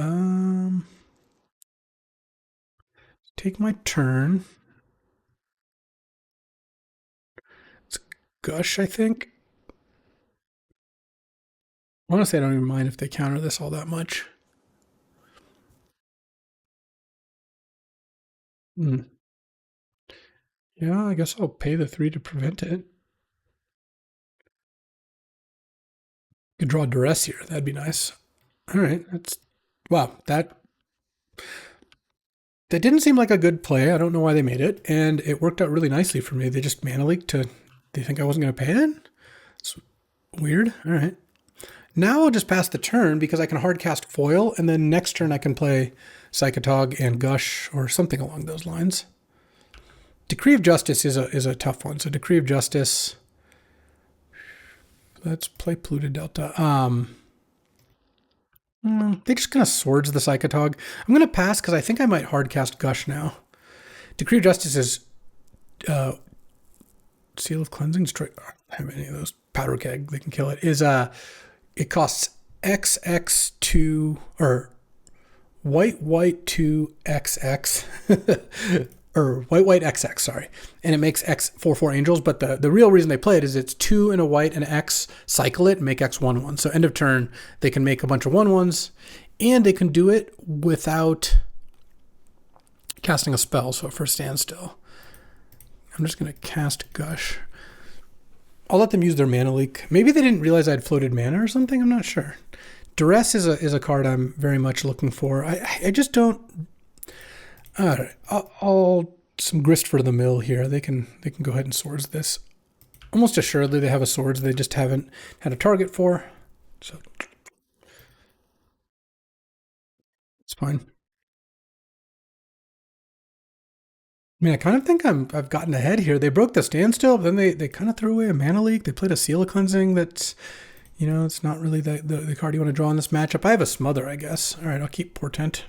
Speaker 1: Take my turn. It's Gush, I think. Honestly, I don't even mind if they counter this all that much. Yeah, I guess I'll pay the 3 to prevent it. Could draw duress here. That'd be nice. All right, wow. That didn't seem like a good play. I don't know why they made it, and it worked out really nicely for me. They just mana leaked to. They think I wasn't going to pay it. It's weird. All right. Now I'll just pass the turn because I can hard cast foil, and then next turn I can play Psychotog and Gush or something along those lines. Decree of Justice is a tough one. So Decree of Justice. Let's play Polluted Delta. They just kind of swords the Psychotog. I'm going to pass because I think I might hard cast Gush now. Decree of Justice is Seal of Cleansing. Destroy. I don't have any of those. Powder Keg. They can kill it. It costs XX2 or white 2 XX or white XX, sorry. And it makes X 4/4 angels, but the real reason they play it is it's 2 and a white and X, cycle it and make X 1/1. So end of turn, they can make a bunch of 1/1s and they can do it without casting a spell. So for standstill, I'm just going to cast Gush. I'll let them use their mana leak. Maybe they didn't realize I'd floated mana or something. I'm not sure. Duress is a card I'm very much looking for. I just don't. All right, I'll some grist for the mill here. They can go ahead and swords this. Almost assuredly they have a swords. They just haven't had a target for. So it's fine. I mean, I kind of think I've gotten ahead here. They broke the standstill, but then they kind of threw away a mana leak. They played a Seal of Cleansing that's, it's not really the card you want to draw in this matchup. I have a Smother, I guess. All right, I'll keep Portent.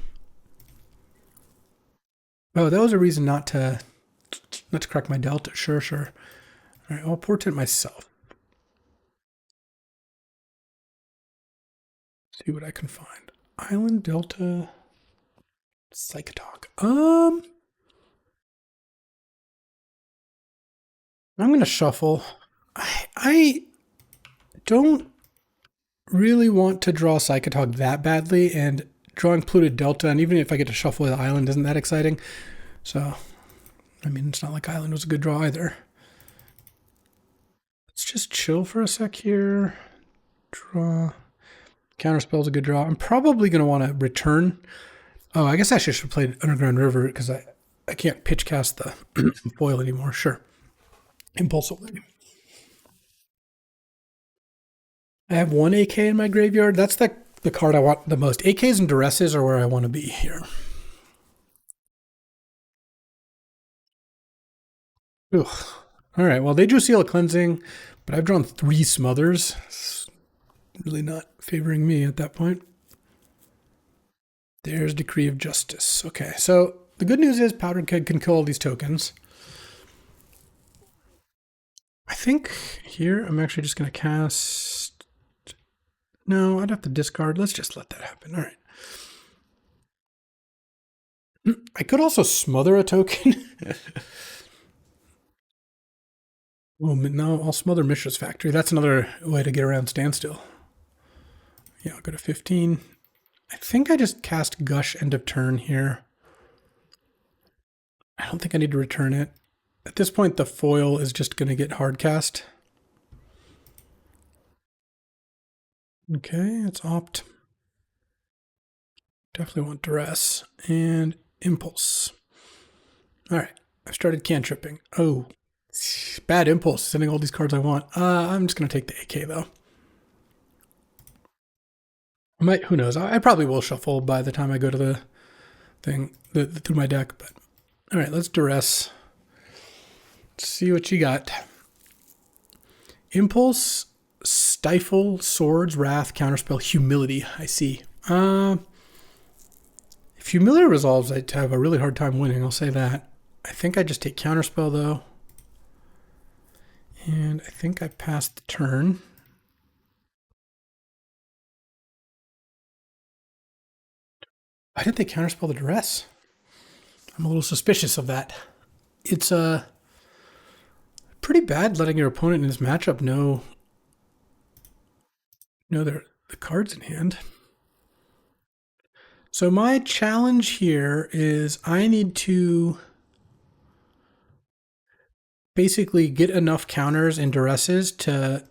Speaker 1: Oh, that was a reason not to crack my Delta. Sure. All right, I'll Portent myself. See what I can find. Island, Delta, Psychotog. I'm going to shuffle. I don't really want to draw Psychotog that badly, and drawing Polluted Delta, and even if I get to shuffle the Island, isn't that exciting. So, I mean, it's not like Island was a good draw either. Let's just chill for a sec here. Draw. Counterspell's a good draw. I'm probably going to want to return Oh, I guess I should have played Underground River because I can't pitch cast the foil anymore. Sure. Impulsive. I have one AK in my graveyard. That's the card I want the most. AKs and Duresses are where I want to be here. Ugh. All right, well, they drew Seal of Cleansing, but I've drawn 3 Smothers. It's really not favoring me at that point. There's Decree of Justice. Okay, so the good news is Powdered Keg can kill all these tokens. I think here I'm actually just going to cast... No, I'd have to discard. Let's just let that happen. All right. I could also smother a token. Oh, no, I'll smother Mishra's Factory. That's another way to get around Standstill. Yeah, I'll go to 15. I think I just cast Gush end of turn here. I don't think I need to return it. At this point, the foil is just going to get hard cast. Okay, it's opt. Definitely want Duress and Impulse. All right, I've started cantripping. Oh, bad Impulse, sending all these cards I want. I'm just going to take the AK though. I might, who knows? I probably will shuffle by the time I go to the thing through my deck. But all right, let's Duress. Let's see what you got. Impulse, Stifle, Swords, Wrath, Counterspell, Humility. I see. If Humility resolves, I'd have a really hard time winning. I'll say that. I think I just take Counterspell though. And I think I passed the turn. Why did they counterspell the Duress? I'm a little suspicious of that. It's pretty bad letting your opponent in this matchup know the cards in hand. So my challenge here is I need to basically get enough counters and Duresses to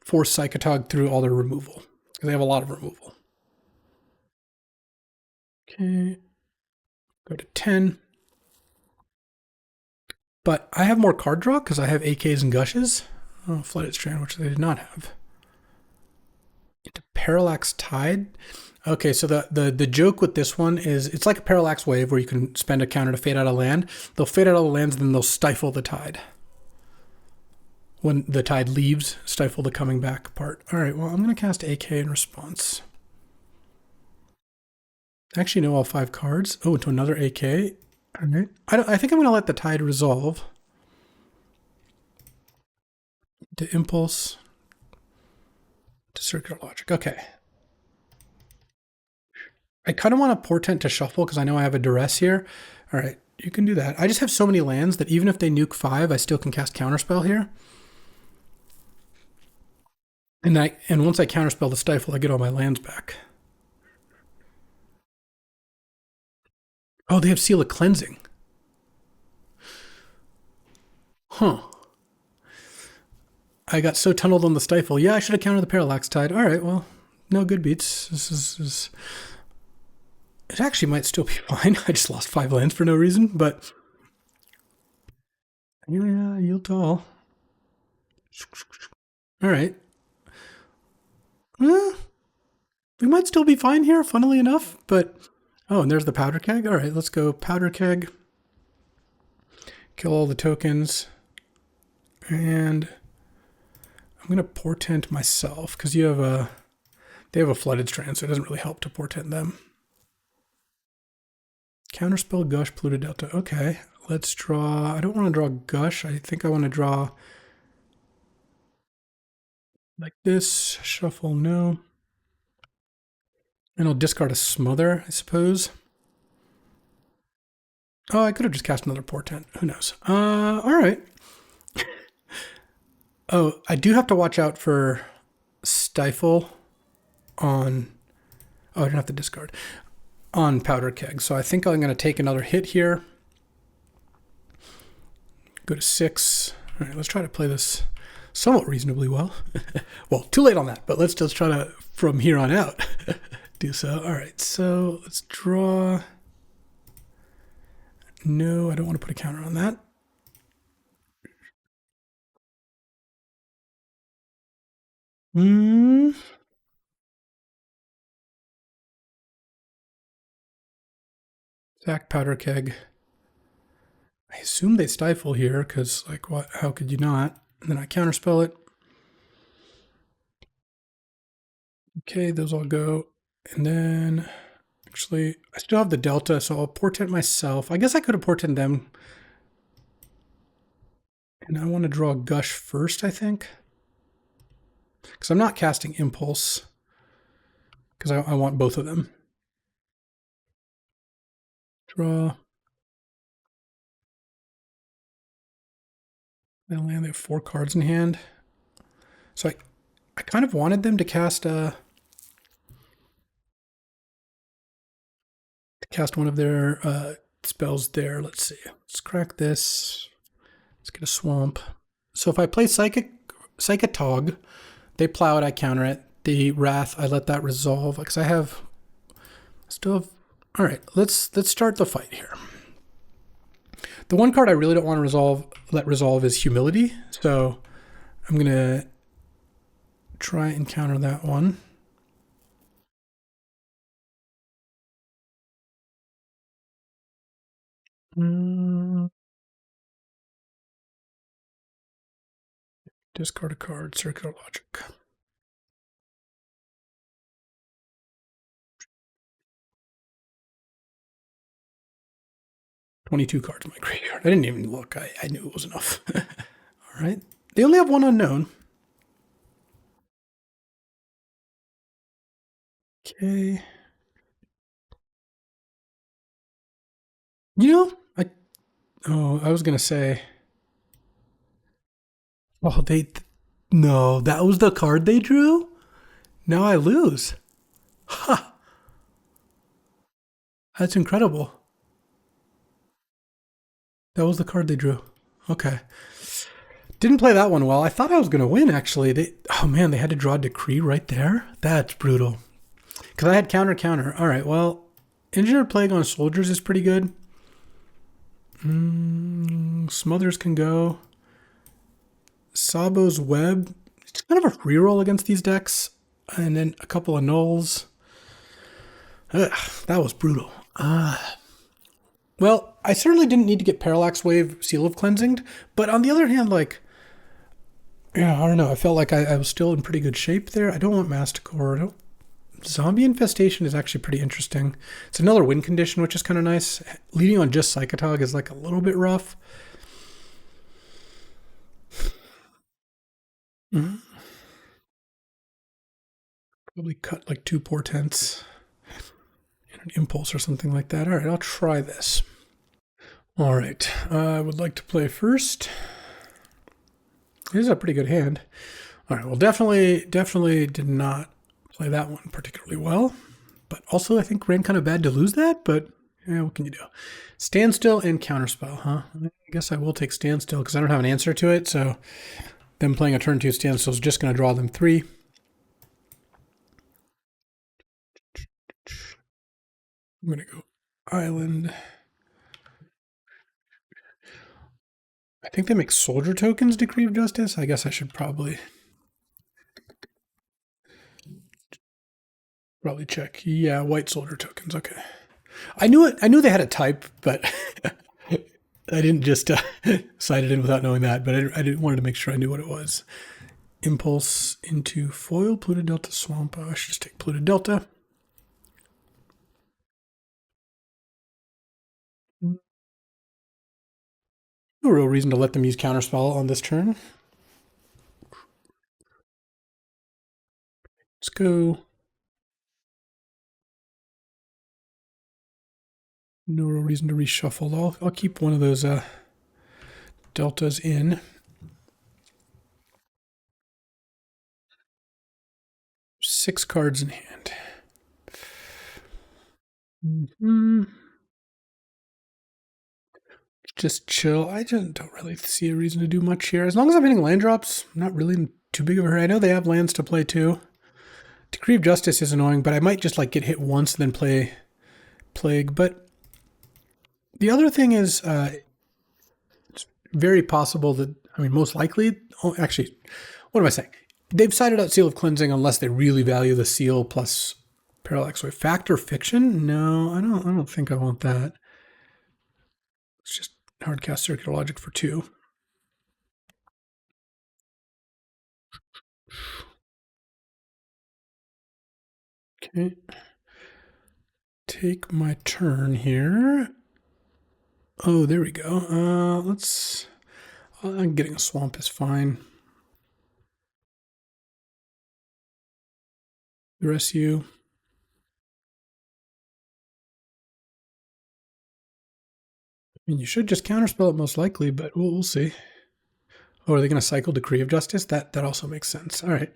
Speaker 1: force Psychotog through all their removal. Because they have a lot of removal. Okay. Go to 10. But I have more card draw because I have AKs and Gushes. Oh, Flooded Strand, which they did not have. Into Parallax Tide. Okay, so the joke with this one is it's like a Parallax Wave where you can spend a counter to fade out a land. They'll fade out all the lands, then they'll stifle the tide. When the tide leaves, stifle the coming back part. All right, well, I'm going to cast AK in response. I actually know all 5 cards. Oh, into another AK. All right. I think I'm going to let the tide resolve. To Impulse. To Circular Logic. Okay. I kind of want a Portent to shuffle because I know I have a Duress here. All right, you can do that. I just have so many lands that even if they nuke 5, I still can cast Counterspell here. And once I Counterspell the Stifle, I get all my lands back. Oh, they have Seal of Cleansing. Huh. I got so tunneled on the Stifle. Yeah, I should have countered the Parallax Tide. All right, well, no good beats. This is it actually might still be fine. I just lost 5 lands for no reason, but yeah, yield to all. All right. We might still be fine here, funnily enough, but oh, and there's the Powder Keg. All right, let's go Powder Keg. Kill all the tokens. And I'm going to Portent myself because they have a Flooded Strand, so it doesn't really help to Portent them. Counterspell, Gush, Polluted Delta. Okay, let's draw. I don't want to draw Gush. I think I want to draw like this. Shuffle, no. And I'll discard a Smother, I suppose. Oh, I could have just cast another Portent. Who knows? All right. Oh, I do have to watch out for Stifle on... Oh, I don't have to discard. On Powder Keg. So I think I'm going to take another hit here. Go to 6. All right, let's try to play this somewhat reasonably well. Well, too late on that, but let's just try to, from here on out. do so. All right, so let's draw. No, I don't want to put a counter on that. Sack powder keg. I assume they stifle here because, like, what? How could you not? And then I counterspell it. Okay, those all go. And then, actually, I still have the delta, so I'll portent myself. I guess I could have portent them. And I want to draw Gush first, I think. Because I'm not casting Impulse. Because I want both of them. Draw. They only have 4 cards in hand. So I kind of wanted them to cast one of their spells there. Let's see. Let's crack this. Let's get a swamp. So if I play Psychotog, they plow it, I counter it. The Wrath, I let that resolve because I still have. All right, let's start the fight here. The one card I really don't want to let resolve is Humility. So I'm gonna try and counter that one. Discard a card, Circular Logic. $22 cards in my graveyard. I didn't even look. I knew it was enough. All right. They only have one unknown. Okay. You know, I was going to say. Oh, no, that was the card they drew? Now I lose. Ha! That's incredible. That was the card they drew. Okay. Didn't play that one well. I thought I was going to win, actually. Oh, man, they had to draw a Decree right there? That's brutal. Because I had counter. All right, well, Engineered Plague on Soldiers is pretty good. Smothers can go. Sabo's Web. It's kind of a reroll against these decks. And then a couple of nulls. Ugh, that was brutal. Well, I certainly didn't need to get Parallax Wave Seal of Cleansing. But on the other hand, like, yeah, I don't know. I felt like I was still in pretty good shape there. I don't want Masticore. Zombie Infestation is actually pretty interesting. It's another win condition, which is kind of nice. Leading on just Psychotog is like a little bit rough. Probably cut like 2 portents and an impulse or something like that. All right, I'll try this. All right, I would like to play first. This is a pretty good hand. All right, well, definitely did not play that one particularly well. But also, I think ran kind of bad to lose that, but yeah, what can you do? Standstill and Counterspell, huh? I guess I will take Standstill because I don't have an answer to it, so them playing a turn 2 Standstill is just going to draw them 3. I'm going to go Island. I think they make Soldier Tokens Decree of Justice. I guess I should probably check. Yeah, white Soldier Tokens. Okay. I knew it. I knew they had a type, but I didn't just cite it in without knowing that. But I didn't wanted to make sure I knew what it was. Impulse into foil, Pluto Delta Swamp. I should just take Pluto Delta. No real reason to let them use Counterspell on this turn. Let's go. No real reason to reshuffle. I'll keep one of those deltas in. Six cards in hand. Just chill. I just don't really see a reason to do much here. As long as I'm hitting land drops, I'm not really in too big of a hurry. I know they have lands to play too. Decree of Justice is annoying, but I might just like get hit once and then play Plague. But the other thing is, it's very possible that, I mean, most likely, oh, actually, what am I saying? They've sided out Seal of Cleansing unless they really value the seal plus Parallax Wave. Fact or Fiction? No, I don't think I want that. It's just hardcast Circular Logic for 2. Okay. Take my turn here. Oh, there we go. Let's... I'm getting a swamp is fine. The rest of you. I mean, you should just counterspell it most likely, but we'll see. Oh, are they going to cycle Decree of Justice? That also makes sense. All right.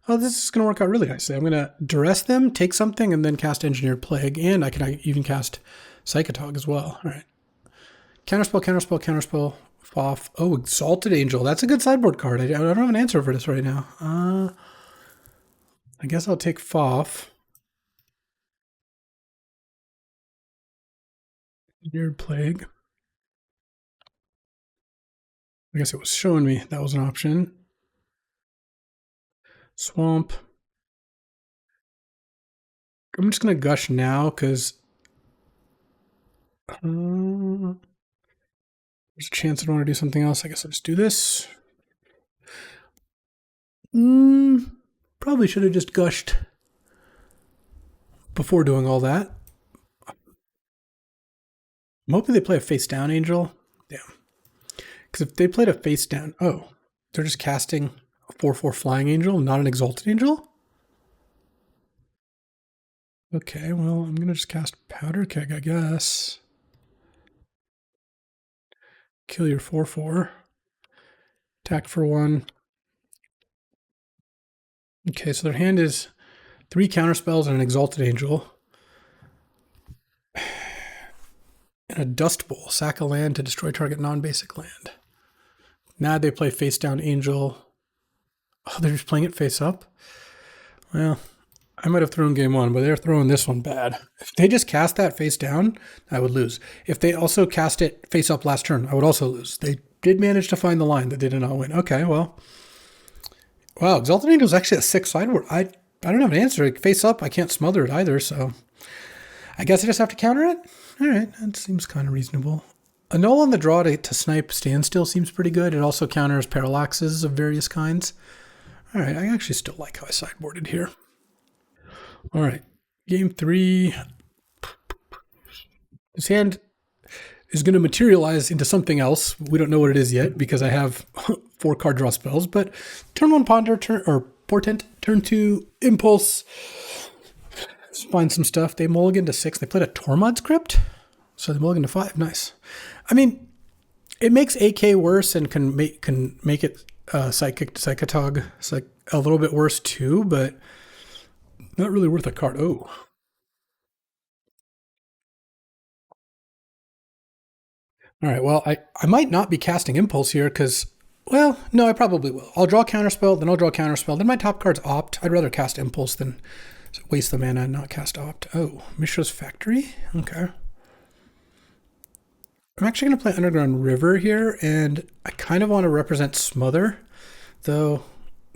Speaker 1: Oh, this is going to work out really nicely. I'm going to duress them, take something, and then cast Engineered Plague, and I can even cast Psychatogs as well. All right. Counterspell, counterspell, counterspell, off. Oh, Exalted Angel. That's a good sideboard card. I don't have an answer for this right now. I guess I'll take Foff. Engineered Plague. I guess it was showing me that was an option. Swamp. I'm just going to gush now because there's a chance I don't want to do something else. I guess I'll just do this. Probably should have just gushed before doing all that. I'm hoping they play a face down angel. Yeah. Because if they played a face down, oh, they're just casting a 4/4 flying angel, not an exalted angel? Okay, well, I'm going to just cast Powder Keg, I guess. Kill your 4/4. Attack for 1. Okay, so their hand is 3 counterspells and an exalted angel. And a Dust Bowl. Sack a land to destroy target non-basic land. Now they play face down angel. Oh, they're just playing it face up? Well, I might have thrown game 1, but they're throwing this one bad. If they just cast that face down, I would lose. If they also cast it face up last turn, I would also lose. They did manage to find the line that they did not win. Okay, well. Wow, Exalted Angel is actually a 6 sideboard. I don't have an answer. Face up, I can't smother it either, so I guess I just have to counter it? All right, that seems kind of reasonable. Annul on the draw to snipe Standstill seems pretty good. It also counters parallaxes of various kinds. All right, I actually still like how I sideboarded here. All right, game 3. This hand is going to materialize into something else. We don't know what it is yet because I have 4 card draw spells, but turn 1 Ponder, Portent, turn 2 Impulse. Let's find some stuff. They mulligan to 6. They played a Tormod's Crypt, so they mulligan to 5. Nice. I mean, it makes AK worse and can make it Psychotog like a little bit worse too, but not really worth a card. Oh. All right, well, I might not be casting Impulse here because, well, no, I probably will. I'll draw Counterspell, then I'll draw Counterspell. Then my top card's Opt. I'd rather cast Impulse than waste the mana and not cast Opt. Oh, Mishra's Factory? Okay. I'm actually going to play Underground River here, and I kind of want to represent Smother, though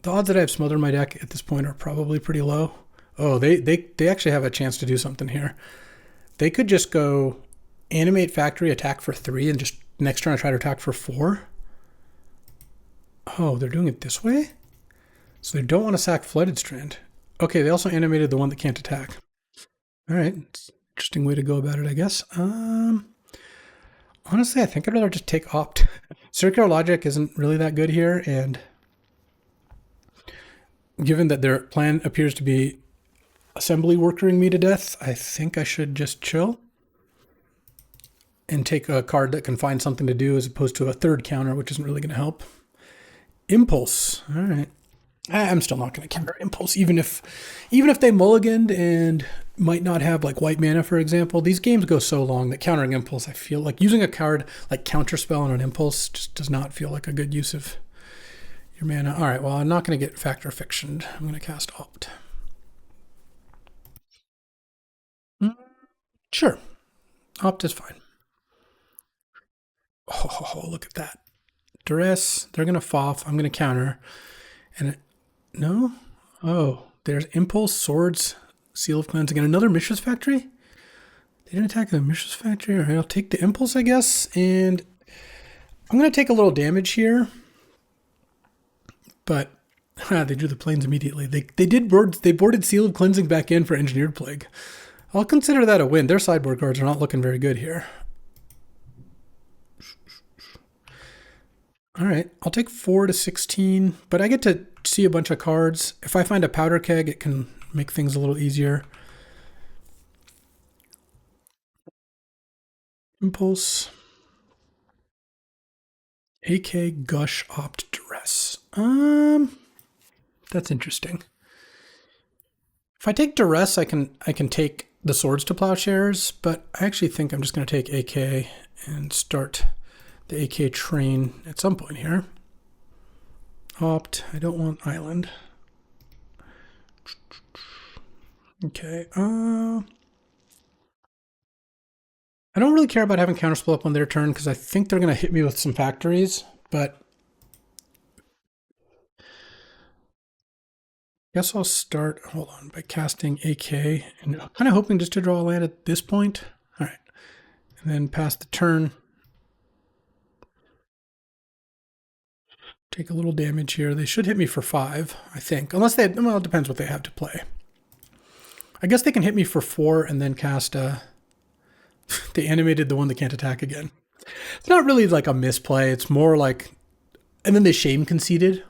Speaker 1: the odds that I have Smother in my deck at this point are probably pretty low. Oh, they actually have a chance to do something here. They could just go Animate Factory, attack for 3, and just next turn I try to attack for 4. Oh, they're doing it this way? So they don't want to sack Flooded Strand. Okay, they also animated the one that can't attack. All right, interesting way to go about it, I guess. Honestly, I think I'd rather just take Opt. Circular Logic isn't really that good here, and given that their plan appears to be assembly workering me to death, I think I should just chill and take a card that can find something to do as opposed to a third counter, which isn't really going to help. Impulse. All right. I'm still not going to counter Impulse, even if they mulliganed and might not have like white mana, for example. These games go so long that countering Impulse, I feel like using a card like Counterspell on an Impulse just does not feel like a good use of your mana. All right, well, I'm not going to get Fact or Fictioned. I'm going to cast Opt. Sure. Opt is fine. Oh, look at that. Duress, they're going to FOF. I'm going to counter. And no? Oh, there's Impulse, Swords, Seal of Cleansing, and another Mishra's Factory? They didn't attack the Mishra's Factory. All right, I'll take the Impulse, I guess. And I'm going to take a little damage here. But they drew the Plains immediately. They boarded Seal of Cleansing back in for Engineered Plague. I'll consider that a win. Their sideboard cards are not looking very good here. All right, I'll take 4 to 16, but I get to see a bunch of cards. If I find a powder keg, it can make things a little easier. Impulse. AK, Gush, Opt, Duress. That's interesting. If I take Duress, I can take the Swords to Plowshares, but I actually think I'm just going to take AK and start the AK train at some point here. Opt. I don't want Island. Okay. I don't really care about having counterspell up on their turn because I think they're going to hit me with some factories, but I guess I'll start, hold on, by casting AK and I'm kind of hoping just to draw a land at this point. All right. And then pass the turn. Take a little damage here. They should hit me for 5, I think. Unless they, well, it depends what they have to play. I guess they can hit me for 4 and then cast they animated the one that can't attack again. It's not really like a misplay. It's more like, and then they shame conceded.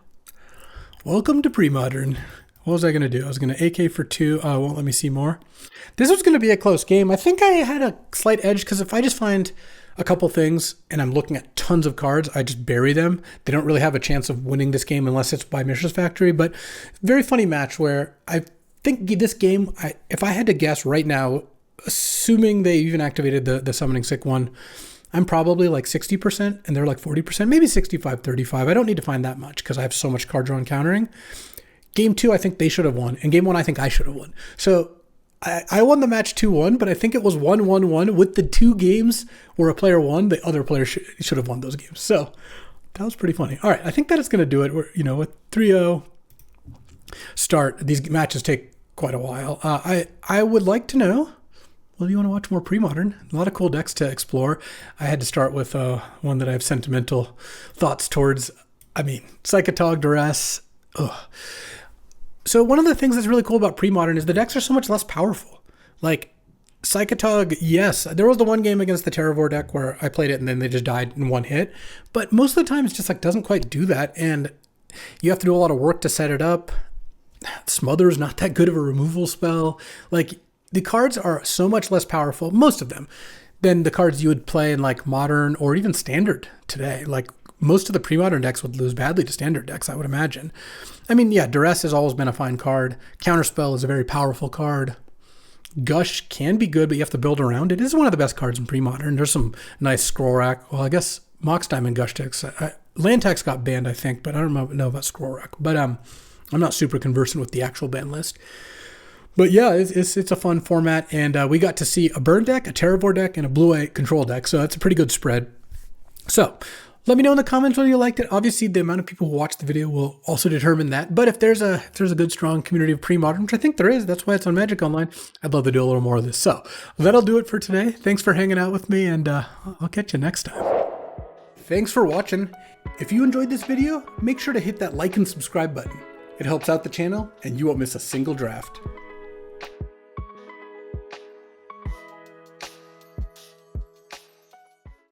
Speaker 1: Welcome to Premodern. What was I going to do? I was going to AK for 2. Oh, it won't let me see more. This was going to be a close game. I think I had a slight edge because if I just find a couple things and I'm looking at tons of cards, I just bury them. They don't really have a chance of winning this game unless it's by Mishra's Factory. But very funny match where I think this game, if I had to guess right now, assuming they even activated the Summoning Sick one, I'm probably like 60% and they're like 40%, maybe 65-35. I don't need to find that much because I have so much card draw and countering. Game 2, I think they should have won. And Game 1, I think I should have won. So I won the match 2-1, but I think it was 1-1-1 with the 2 games where a player won, the other player should have won those games. So that was pretty funny. All right, I think that is going to do it. We're, with 3-0 start, these matches take quite a while. I would like to know, well, do you want to watch more Premodern? A lot of cool decks to explore. I had to start with one that I have sentimental thoughts towards. I mean, Psychatogs, Duress. Ugh. So one of the things that's really cool about Premodern is the decks are so much less powerful. Like Psychatogs, yes, there was the one game against the Terravore deck where I played it and then they just died in one hit. But most of the time it's just like doesn't quite do that. And you have to do a lot of work to set it up. Smother's not that good of a removal spell. Like the cards are so much less powerful, most of them, than the cards you would play in like Modern or even Standard today. Like most of the Premodern decks would lose badly to Standard decks, I would imagine. I mean, yeah, Duress has always been a fine card. Counterspell is a very powerful card. Gush can be good, but you have to build around it. It is one of the best cards in Premodern. There's some nice scroll rack. Well, I guess Mox Diamond Gush decks. Land tax got banned, I think, but I don't know about scroll rack. But I'm not super conversant with the actual ban list. But yeah, it's a fun format, and we got to see a burn deck, a Terravore deck, and a blue-white control deck, so that's a pretty good spread. So let me know in the comments whether you liked it. Obviously, the amount of people who watch the video will also determine that. But if there's a good, strong community of Premodern, which I think there is, that's why it's on Magic Online, I'd love to do a little more of this. So that'll do it for today. Thanks for hanging out with me, and I'll catch you next time. Thanks for watching. If you enjoyed this video, make sure to hit that like and subscribe button. It helps out the channel, and you won't miss a single draft.